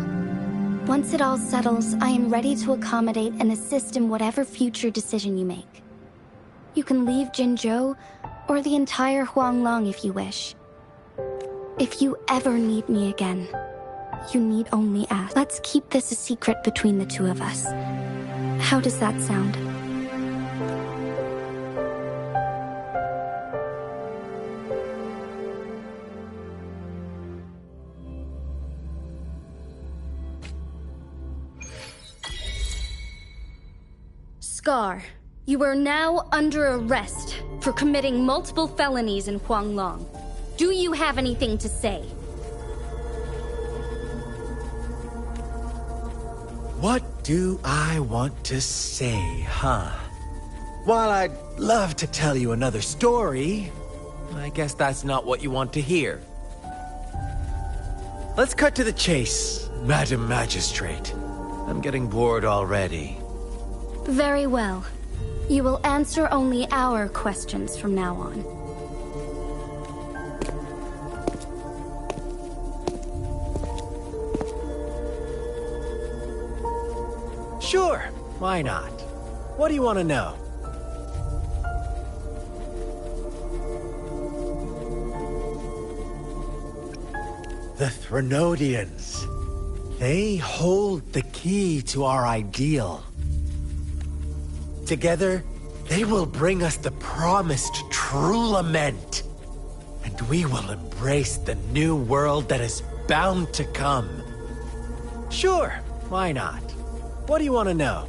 Once it all settles, I am ready to accommodate and assist in whatever future decision you make. You can leave Jinzhou, or the entire Huanglong if you wish. If you ever need me again, you need only ask. Let's keep this a secret between the two of us. How does that sound? Scar, you are now under arrest for committing multiple felonies in Huanglong. Do you have anything to say? What do I want to say, huh? While I'd love to tell you another story, I guess that's not what you want to hear. Let's cut to the chase, Madam Magistrate. I'm getting bored already. Very well. You will answer only our questions from now on. Sure, why not? What do you want to know? The Threnodians. They hold the key to our ideal. Together, they will bring us the promised true lament. And we will embrace the new world that is bound to come. Sure, why not? What do you want to know?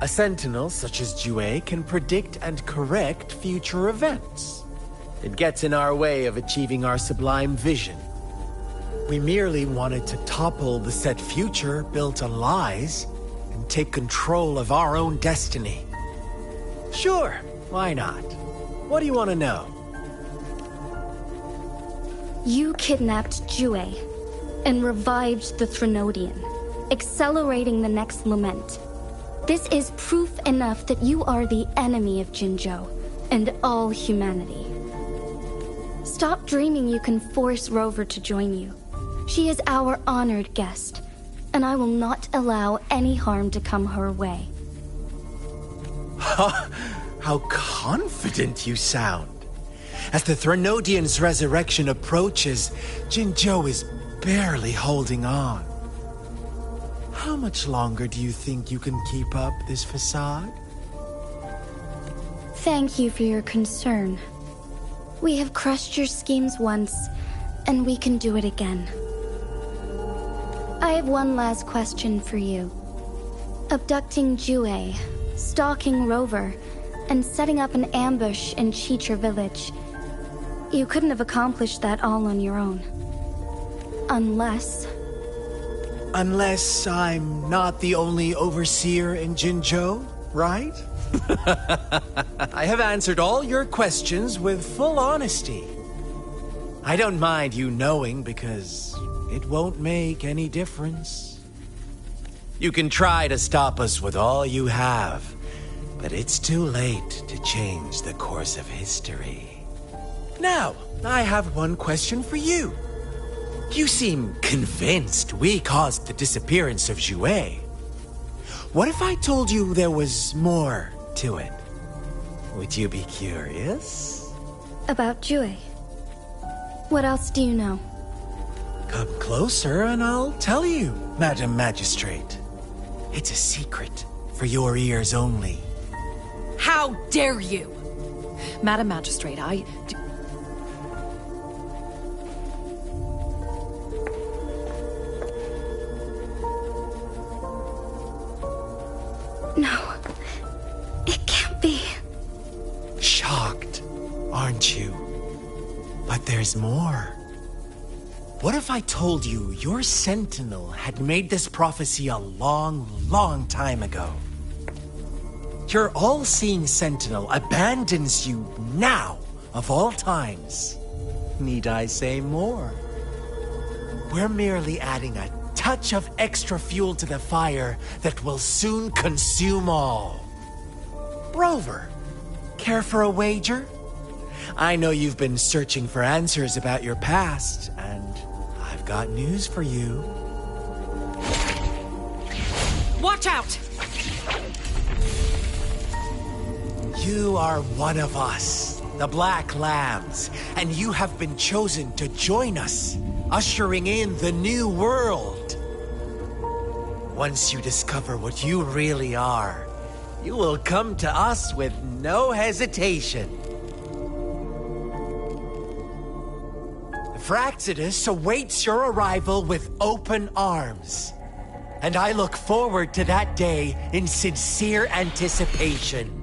A sentinel such as WuWa can predict and correct future events. It gets in our way of achieving our sublime vision. We merely wanted to topple the set future built on lies and take control of our own destiny. Sure, why not? What do you want to know? You kidnapped WuWa and revived the Threnodian, accelerating the next lament. This is proof enough that you are the enemy of Jinzhou and all humanity. Stop dreaming you can force Rover to join you. She is our honored guest, and I will not allow any harm to come her way. How confident you sound. As the Threnodian's resurrection approaches, Jinzhou is barely holding on. How much longer do you think you can keep up this facade? Thank you for your concern. We have crushed your schemes once, and we can do it again. I have one last question for you. Abducting WuWa, stalking Rover, and setting up an ambush in Chicha village. You couldn't have accomplished that all on your own. Unless I'm not the only overseer in Jinzhou, right? I have answered all your questions with full honesty. I don't mind you knowing because it won't make any difference. You can try to stop us with all you have, but it's too late to change the course of history. Now, I have one question for you. You seem convinced we caused the disappearance of WuWa. What if I told you there was more to it? Would you be curious? About Jue. What else do you know? Come closer and I'll tell you, Madam Magistrate. It's a secret for your ears only. How dare you! Madam Magistrate, No. It can't be. Shocked, aren't you? But there's more. What if I told you your sentinel had made this prophecy a long, long time ago? Your all-seeing sentinel abandons you now, of all times. Need I say more? We're merely adding a touch of extra fuel to the fire that will soon consume all. Rover, care for a wager? I know you've been searching for answers about your past, and I've got news for you. watch out! You are one of us, the Black Lambs, and you have been chosen to join us, ushering in the new world. Once you discover what you really are, you will come to us with no hesitation. Fraxidus awaits your arrival with open arms, and I look forward to that day in sincere anticipation.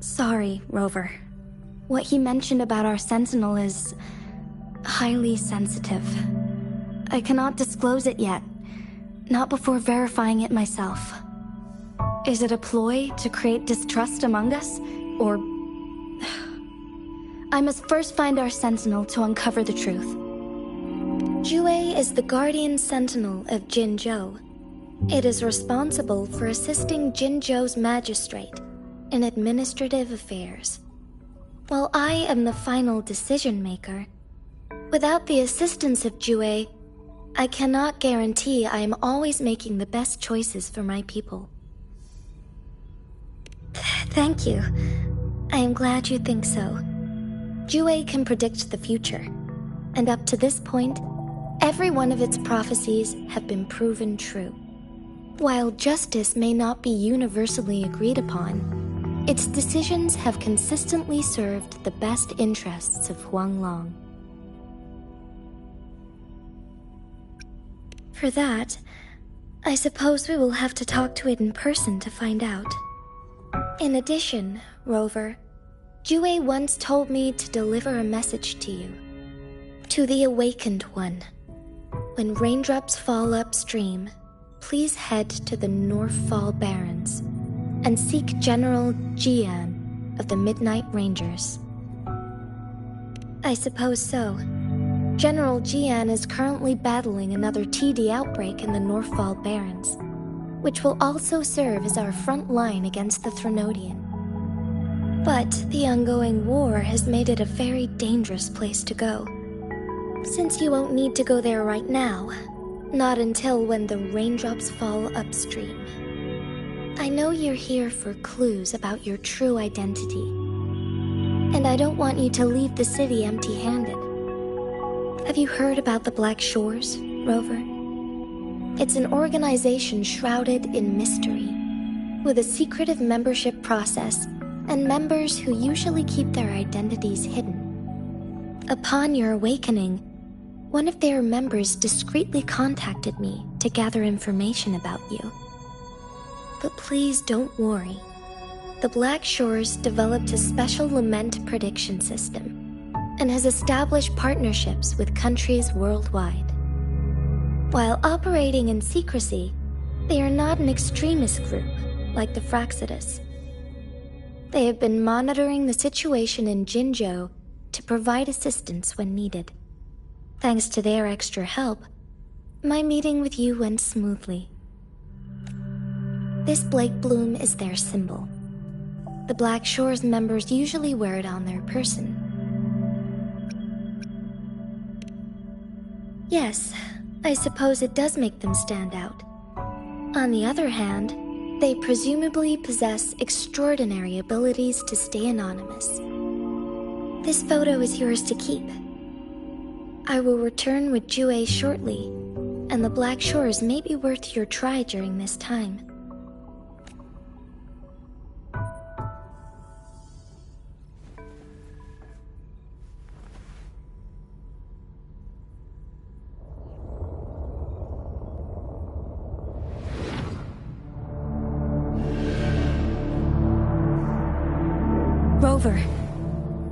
Sorry, Rover. What he mentioned about our Sentinel is highly sensitive. I cannot disclose it yet, not before verifying it myself. Is it a ploy to create distrust among us, or... I must first find our Sentinel to uncover the truth. Jue is the Guardian Sentinel of Jinzhou. It is responsible for assisting Jinzhou's magistrate in administrative affairs. While I am the final decision maker, without the assistance of Jue, I cannot guarantee I am always making the best choices for my people. Thank you. I am glad you think so. Jue can predict the future, and up to this point, every one of its prophecies have been proven true. While justice may not be universally agreed upon, its decisions have consistently served the best interests of Huanglong. For that, I suppose we will have to talk to it in person to find out. In addition, Rover, Jue once told me to deliver a message to you. To the Awakened One. When raindrops fall upstream, please head to the Northfall Barrens and seek General Jian of the Midnight Rangers. I suppose so. General Jian is currently battling another TD outbreak in the Northfall Barrens, which will also serve as our front line against the Threnodian. But the ongoing war has made it a very dangerous place to go. Since you won't need to go there right now, not until when the raindrops fall upstream. I know you're here for clues about your true identity, and I don't want you to leave the city empty-handed. Have you heard about the Black Shores, Rover? It's an organization shrouded in mystery, with a secretive membership process and members who usually keep their identities hidden. Upon your awakening, one of their members discreetly contacted me to gather information about you. But please don't worry. The Black Shores developed a special lament prediction system and has established partnerships with countries worldwide. While operating in secrecy, they are not an extremist group like the Fraxidus. They have been monitoring the situation in Jinzhou to provide assistance when needed. Thanks to their extra help, my meeting with you went smoothly. This Blake Bloom is their symbol. The Black Shores members usually wear it on their person. Yes, I suppose it does make them stand out. On the other hand, they presumably possess extraordinary abilities to stay anonymous. This photo is yours to keep. I will return with WuWa shortly, and the Black Shores may be worth your try during this time. Rover,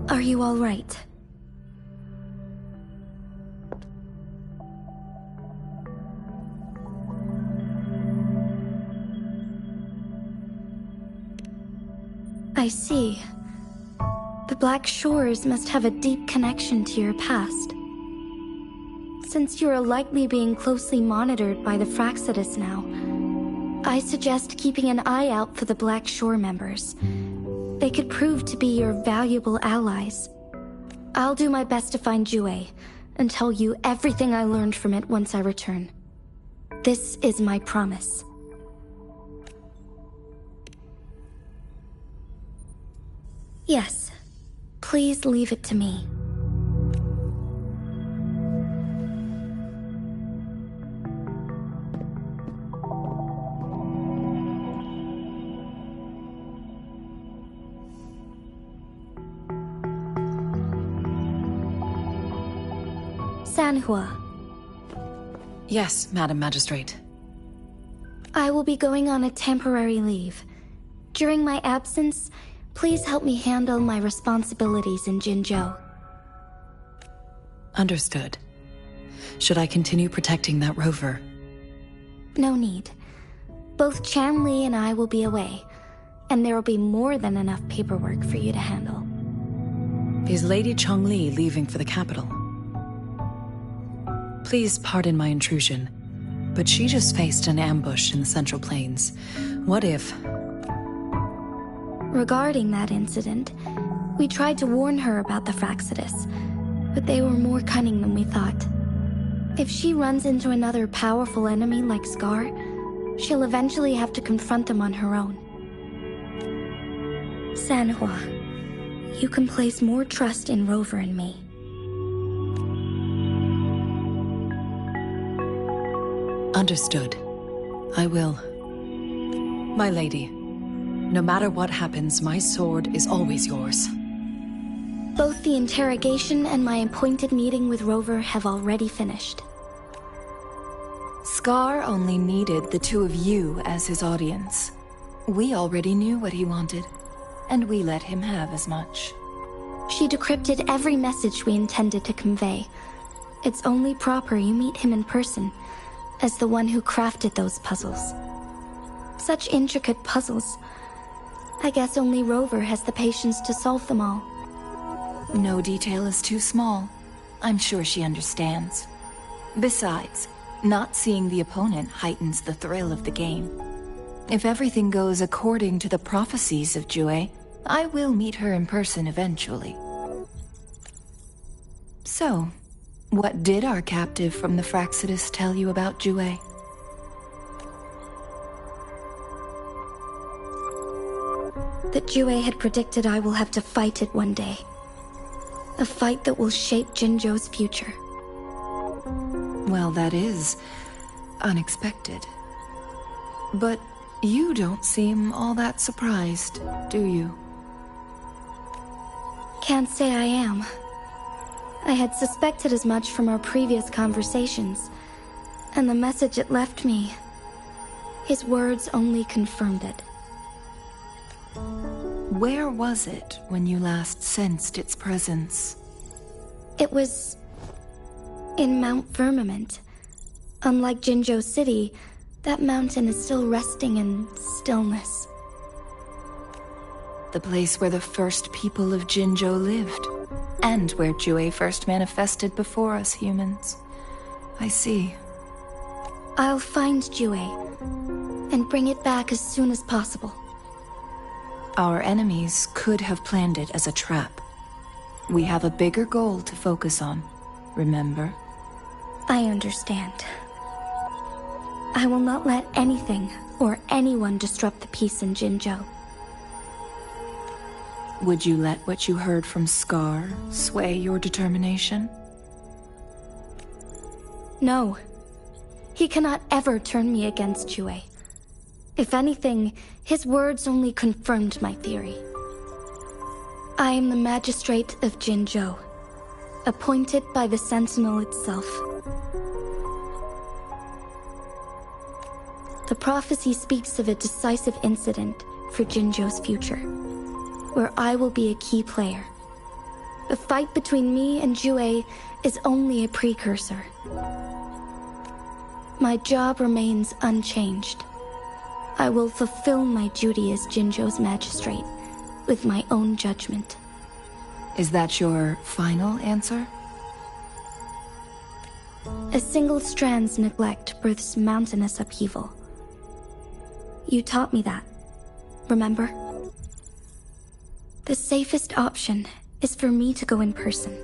are you all right? I see. The Black Shores must have a deep connection to your past. Since you are likely being closely monitored by the Fractsidus now, I suggest keeping an eye out for the Black Shore members. They could prove to be your valuable allies. I'll do my best to find WuWa and tell you everything I learned from it once I return. This is my promise. Yes, please leave it to me. Sanhua. Yes, Madam Magistrate. I will be going on a temporary leave. During my absence, please help me handle my responsibilities in Jinzhou. Understood. Should I continue protecting that rover? No need. Both Chanli and I will be away, and there will be more than enough paperwork for you to handle. Is Lady Chongli leaving for the capital? Please pardon my intrusion, but she just faced an ambush in the Central Plains. What if... Regarding that incident, we tried to warn her about the Fractsidus, but they were more cunning than we thought. If she runs into another powerful enemy like Scar, she'll eventually have to confront them on her own. Sanhua, you can place more trust in Rover and me. Understood. I will. My lady, no matter what happens, my sword is always yours. Both the interrogation and my appointed meeting with Rover have already finished. Scar only needed the two of you as his audience. We already knew what he wanted, and we let him have as much. She decrypted every message we intended to convey. It's only proper you meet him in person, as the one who crafted those puzzles. Such intricate puzzles. I guess only Rover has the patience to solve them all. No detail is too small. I'm sure she understands. Besides, not seeing the opponent heightens the thrill of the game. If everything goes according to the prophecies of WuWa, I will meet her in person eventually. So, what did our captive from the Fractsidus tell you about WuWa? That WuWa had predicted I will have to fight it one day. A fight that will shape Jinzhou's future. Well, that is unexpected. But you don't seem all that surprised, do you? Can't say I am. I had suspected as much from our previous conversations, and the message it left me, his words only confirmed it. Where was it when you last sensed its presence? It was in Mount Firmament. Unlike Jinzhou City, that mountain is still resting in stillness. The place where the first people of Jinzhou lived, and where WuWa first manifested before us humans. I see. I'll find WuWa and bring it back as soon as possible. Our enemies could have planned it as a trap. We have a bigger goal to focus on, remember? I understand. I will not let anything or anyone disrupt the peace in Jinzhou. Would you let what you heard from Scar sway your determination? No. He cannot ever turn me against Jue. If anything, his words only confirmed my theory. I am the magistrate of Jinzhou, appointed by the Sentinel itself. The prophecy speaks of a decisive incident for Jinzhou's future, where I will be a key player. The fight between me and Jue is only a precursor. My job remains unchanged. I will fulfill my duty as Jinzhou's magistrate with my own judgment. Is that your final answer? A single strand's neglect births mountainous upheaval. You taught me that, remember? The safest option is for me to go in person.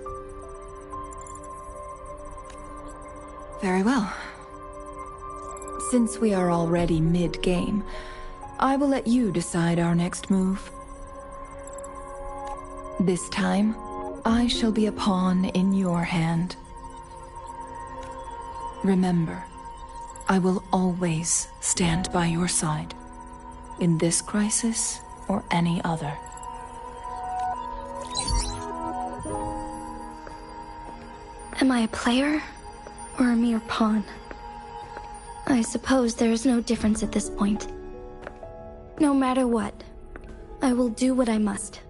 Very well. Since we are already mid-game, I will let you decide our next move. This time, I shall be a pawn in your hand. Remember, I will always stand by your side, in this crisis or any other. Am I a player or a mere pawn? I suppose there is no difference at this point. No matter what, I will do what I must.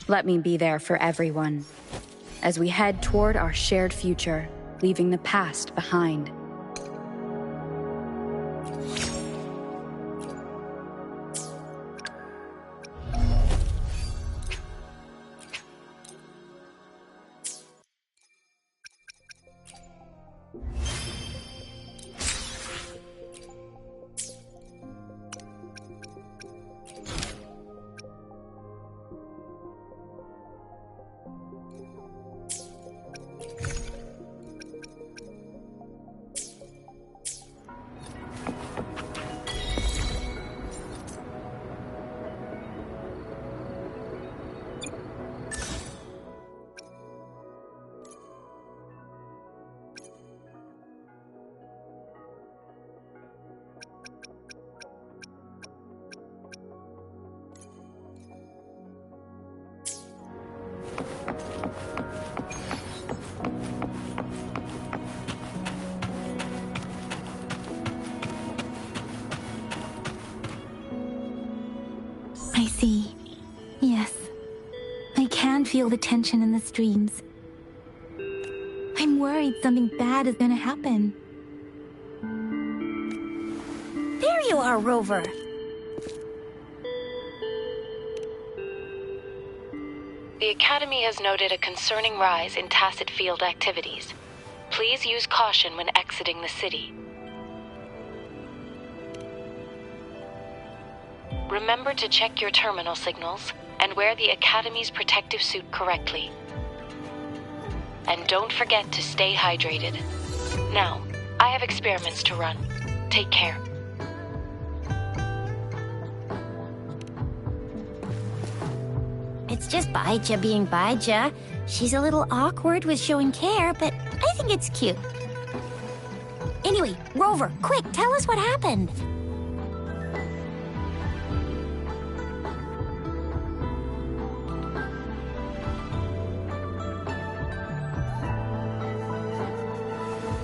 Let me be there for everyone, as we head toward our shared future, leaving the past behind. I see. Yes. I can feel the tension in the streams. I'm worried something bad is gonna happen. There you are, Rover. The Academy has noted a concerning rise in tacit field activities. Please use caution when exiting the city. Remember to check your terminal signals and wear the Academy's protective suit correctly. And don't forget to stay hydrated. Now, I have experiments to run. Take care. It's just Baija being Baija. She's a little awkward with showing care, but I think it's cute. Anyway, Rover, quick, tell us what happened.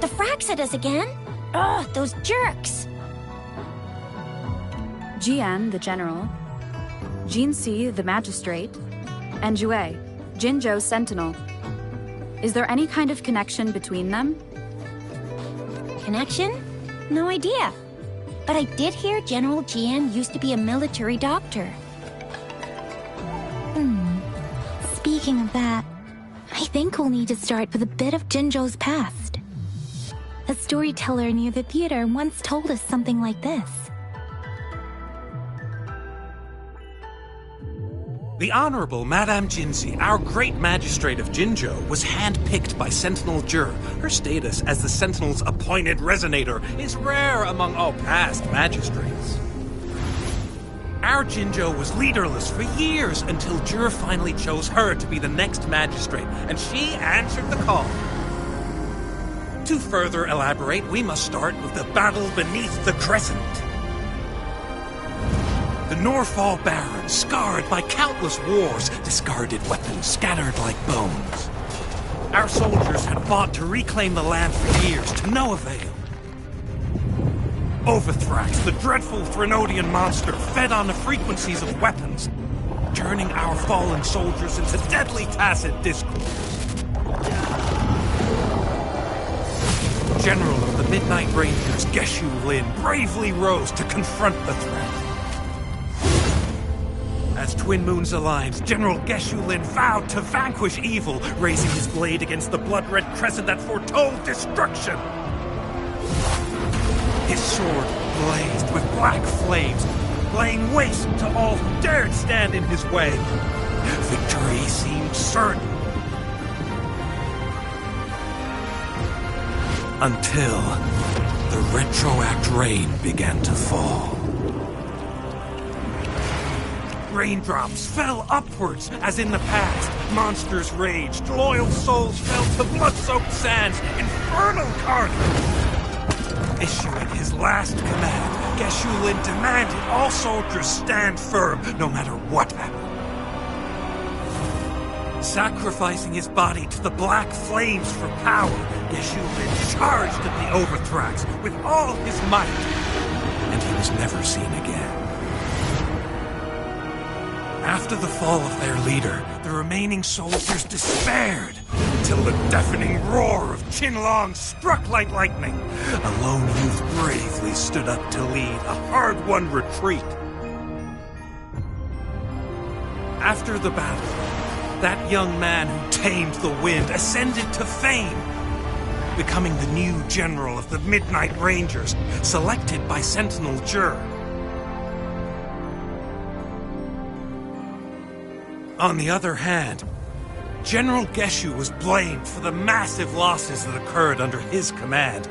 The Frax at us again? Ugh, those jerks! Jian, the general, Jinxi, the magistrate, and Jue, Jinzhou's sentinel. Is there any kind of connection between them? Connection? No idea. But I did hear General Jian used to be a military doctor. Speaking of that, I think we'll need to start with a bit of Jinzhou's past. A storyteller near the theater once told us something like this. The Honorable Madame Jinxi, our great magistrate of Jinzhou, was handpicked by Sentinel Jur. Her status as the Sentinel's appointed resonator is rare among all past magistrates. Our Jinzhou was leaderless for years until Jur finally chose her to be the next magistrate, and she answered the call. To further elaborate, we must start with the battle beneath the Crescent. The Norfall Barons, scarred by countless wars, discarded weapons scattered like bones. Our soldiers had fought to reclaim the land for years, to no avail. Overthrax, the dreadful Threnodian monster, fed on the frequencies of weapons, turning our fallen soldiers into deadly tacit discourse. General of the Midnight Rangers, Geshu Lin, bravely rose to confront the threat. As Twin Moons aligned, General Geshu Lin vowed to vanquish evil, raising his blade against the blood-red crescent that foretold destruction. His sword blazed with black flames, laying waste to all who dared stand in his way. Victory seemed certain. Until the retroact rain began to fall. Raindrops fell upwards, as in the past. Monsters raged, loyal souls fell to blood-soaked sands, infernal carnage. Issuing his last command, Geshu Lin demanded all soldiers stand firm, no matter what happened. Sacrificing his body to the black flames for power, Geshu Lin charged at the Overthrax with all his might, and he was never seen again. After the fall of their leader, the remaining soldiers despaired, until the deafening roar of Qinlong struck like lightning. A lone youth bravely stood up to lead a hard-won retreat. After the battle, that young man who tamed the wind ascended to fame, becoming the new general of the Midnight Rangers, selected by Sentinel Jur. On the other hand, General Geshu was blamed for the massive losses that occurred under his command,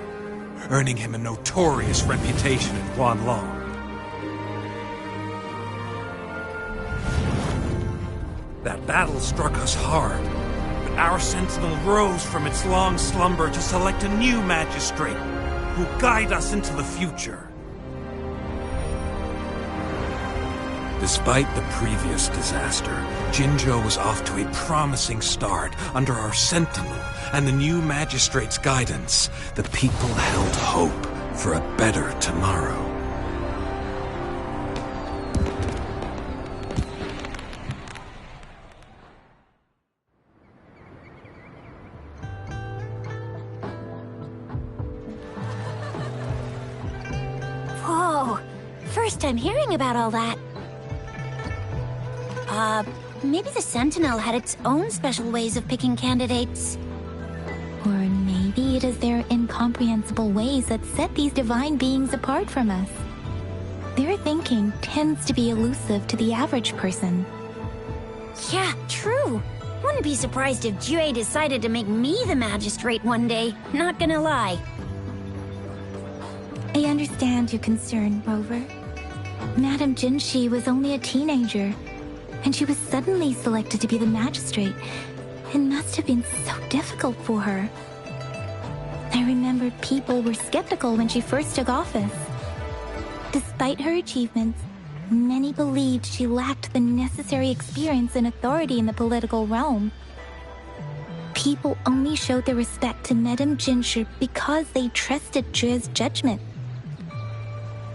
earning him a notorious reputation in Guanlong. That battle struck us hard, but our sentinel rose from its long slumber to select a new magistrate who will guide us into the future. Despite the previous disaster, Jinzhou was off to a promising start under our sentinel and the new magistrate's guidance. The people held hope for a better tomorrow. Whoa, first time hearing about all that. Maybe the Sentinel had its own special ways of picking candidates. Or maybe it is their incomprehensible ways that set these divine beings apart from us. Their thinking tends to be elusive to the average person. Yeah, true. Wouldn't be surprised if Jue decided to make me the magistrate one day. Not gonna lie. I understand your concern, Rover. Madame Jinshi was only a teenager, and she was suddenly selected to be the magistrate. It must have been so difficult for her. I remember people were skeptical when she first took office. Despite her achievements, many believed she lacked the necessary experience and authority in the political realm. People only showed their respect to Madame Jinshi because they trusted Jue's judgment.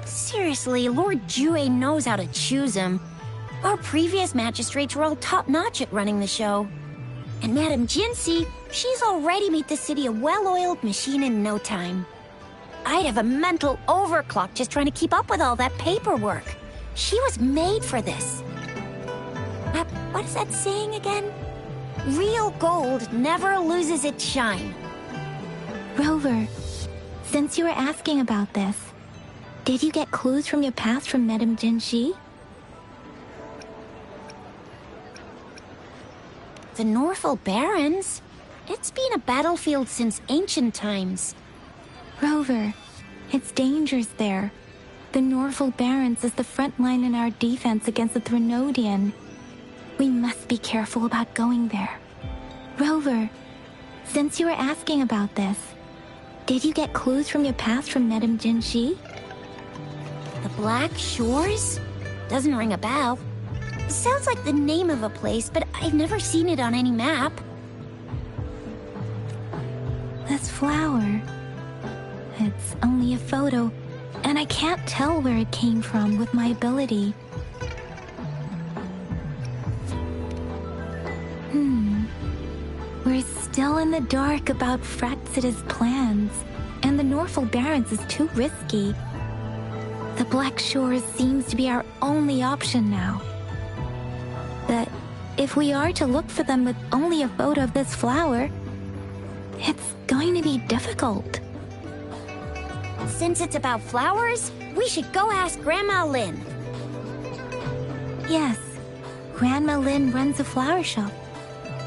Seriously, Lord Jue knows how to choose him. Our previous magistrates were all top-notch at running the show. And Madame Jinshi, she's already made the city a well-oiled machine in no time. I'd have a mental overclock just trying to keep up with all that paperwork. She was made for this. What is that saying again? Real gold never loses its shine. Rover, since you were asking about this, did you get clues from your past from Madame Jinshi? The Norfolk Barrens? It's been a battlefield since ancient times. Rover, it's dangerous there. The Norfolk Barrens is the front line in our defense against the Threnodian. We must be careful about going there. Rover, since you were asking about this, did you get clues from your past from Madame Jinshi? The Black Shores? Doesn't ring a bell. Sounds like the name of a place, but I've never seen it on any map. This flower. It's only a photo, and I can't tell where it came from with my ability. We're still in the dark about Fraxita's plans, and the Norfolk Barrens is too risky. The Black Shores seems to be our only option now. But if we are to look for them with only a photo of this flower, it's going to be difficult. Since it's about flowers, we should go ask Grandma Lin. Yes, Grandma Lin runs a flower shop.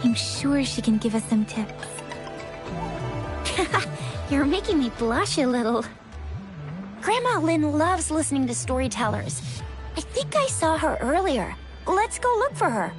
I'm sure she can give us some tips. You're making me blush a little. Grandma Lin loves listening to storytellers. I think I saw her earlier. Let's go look for her.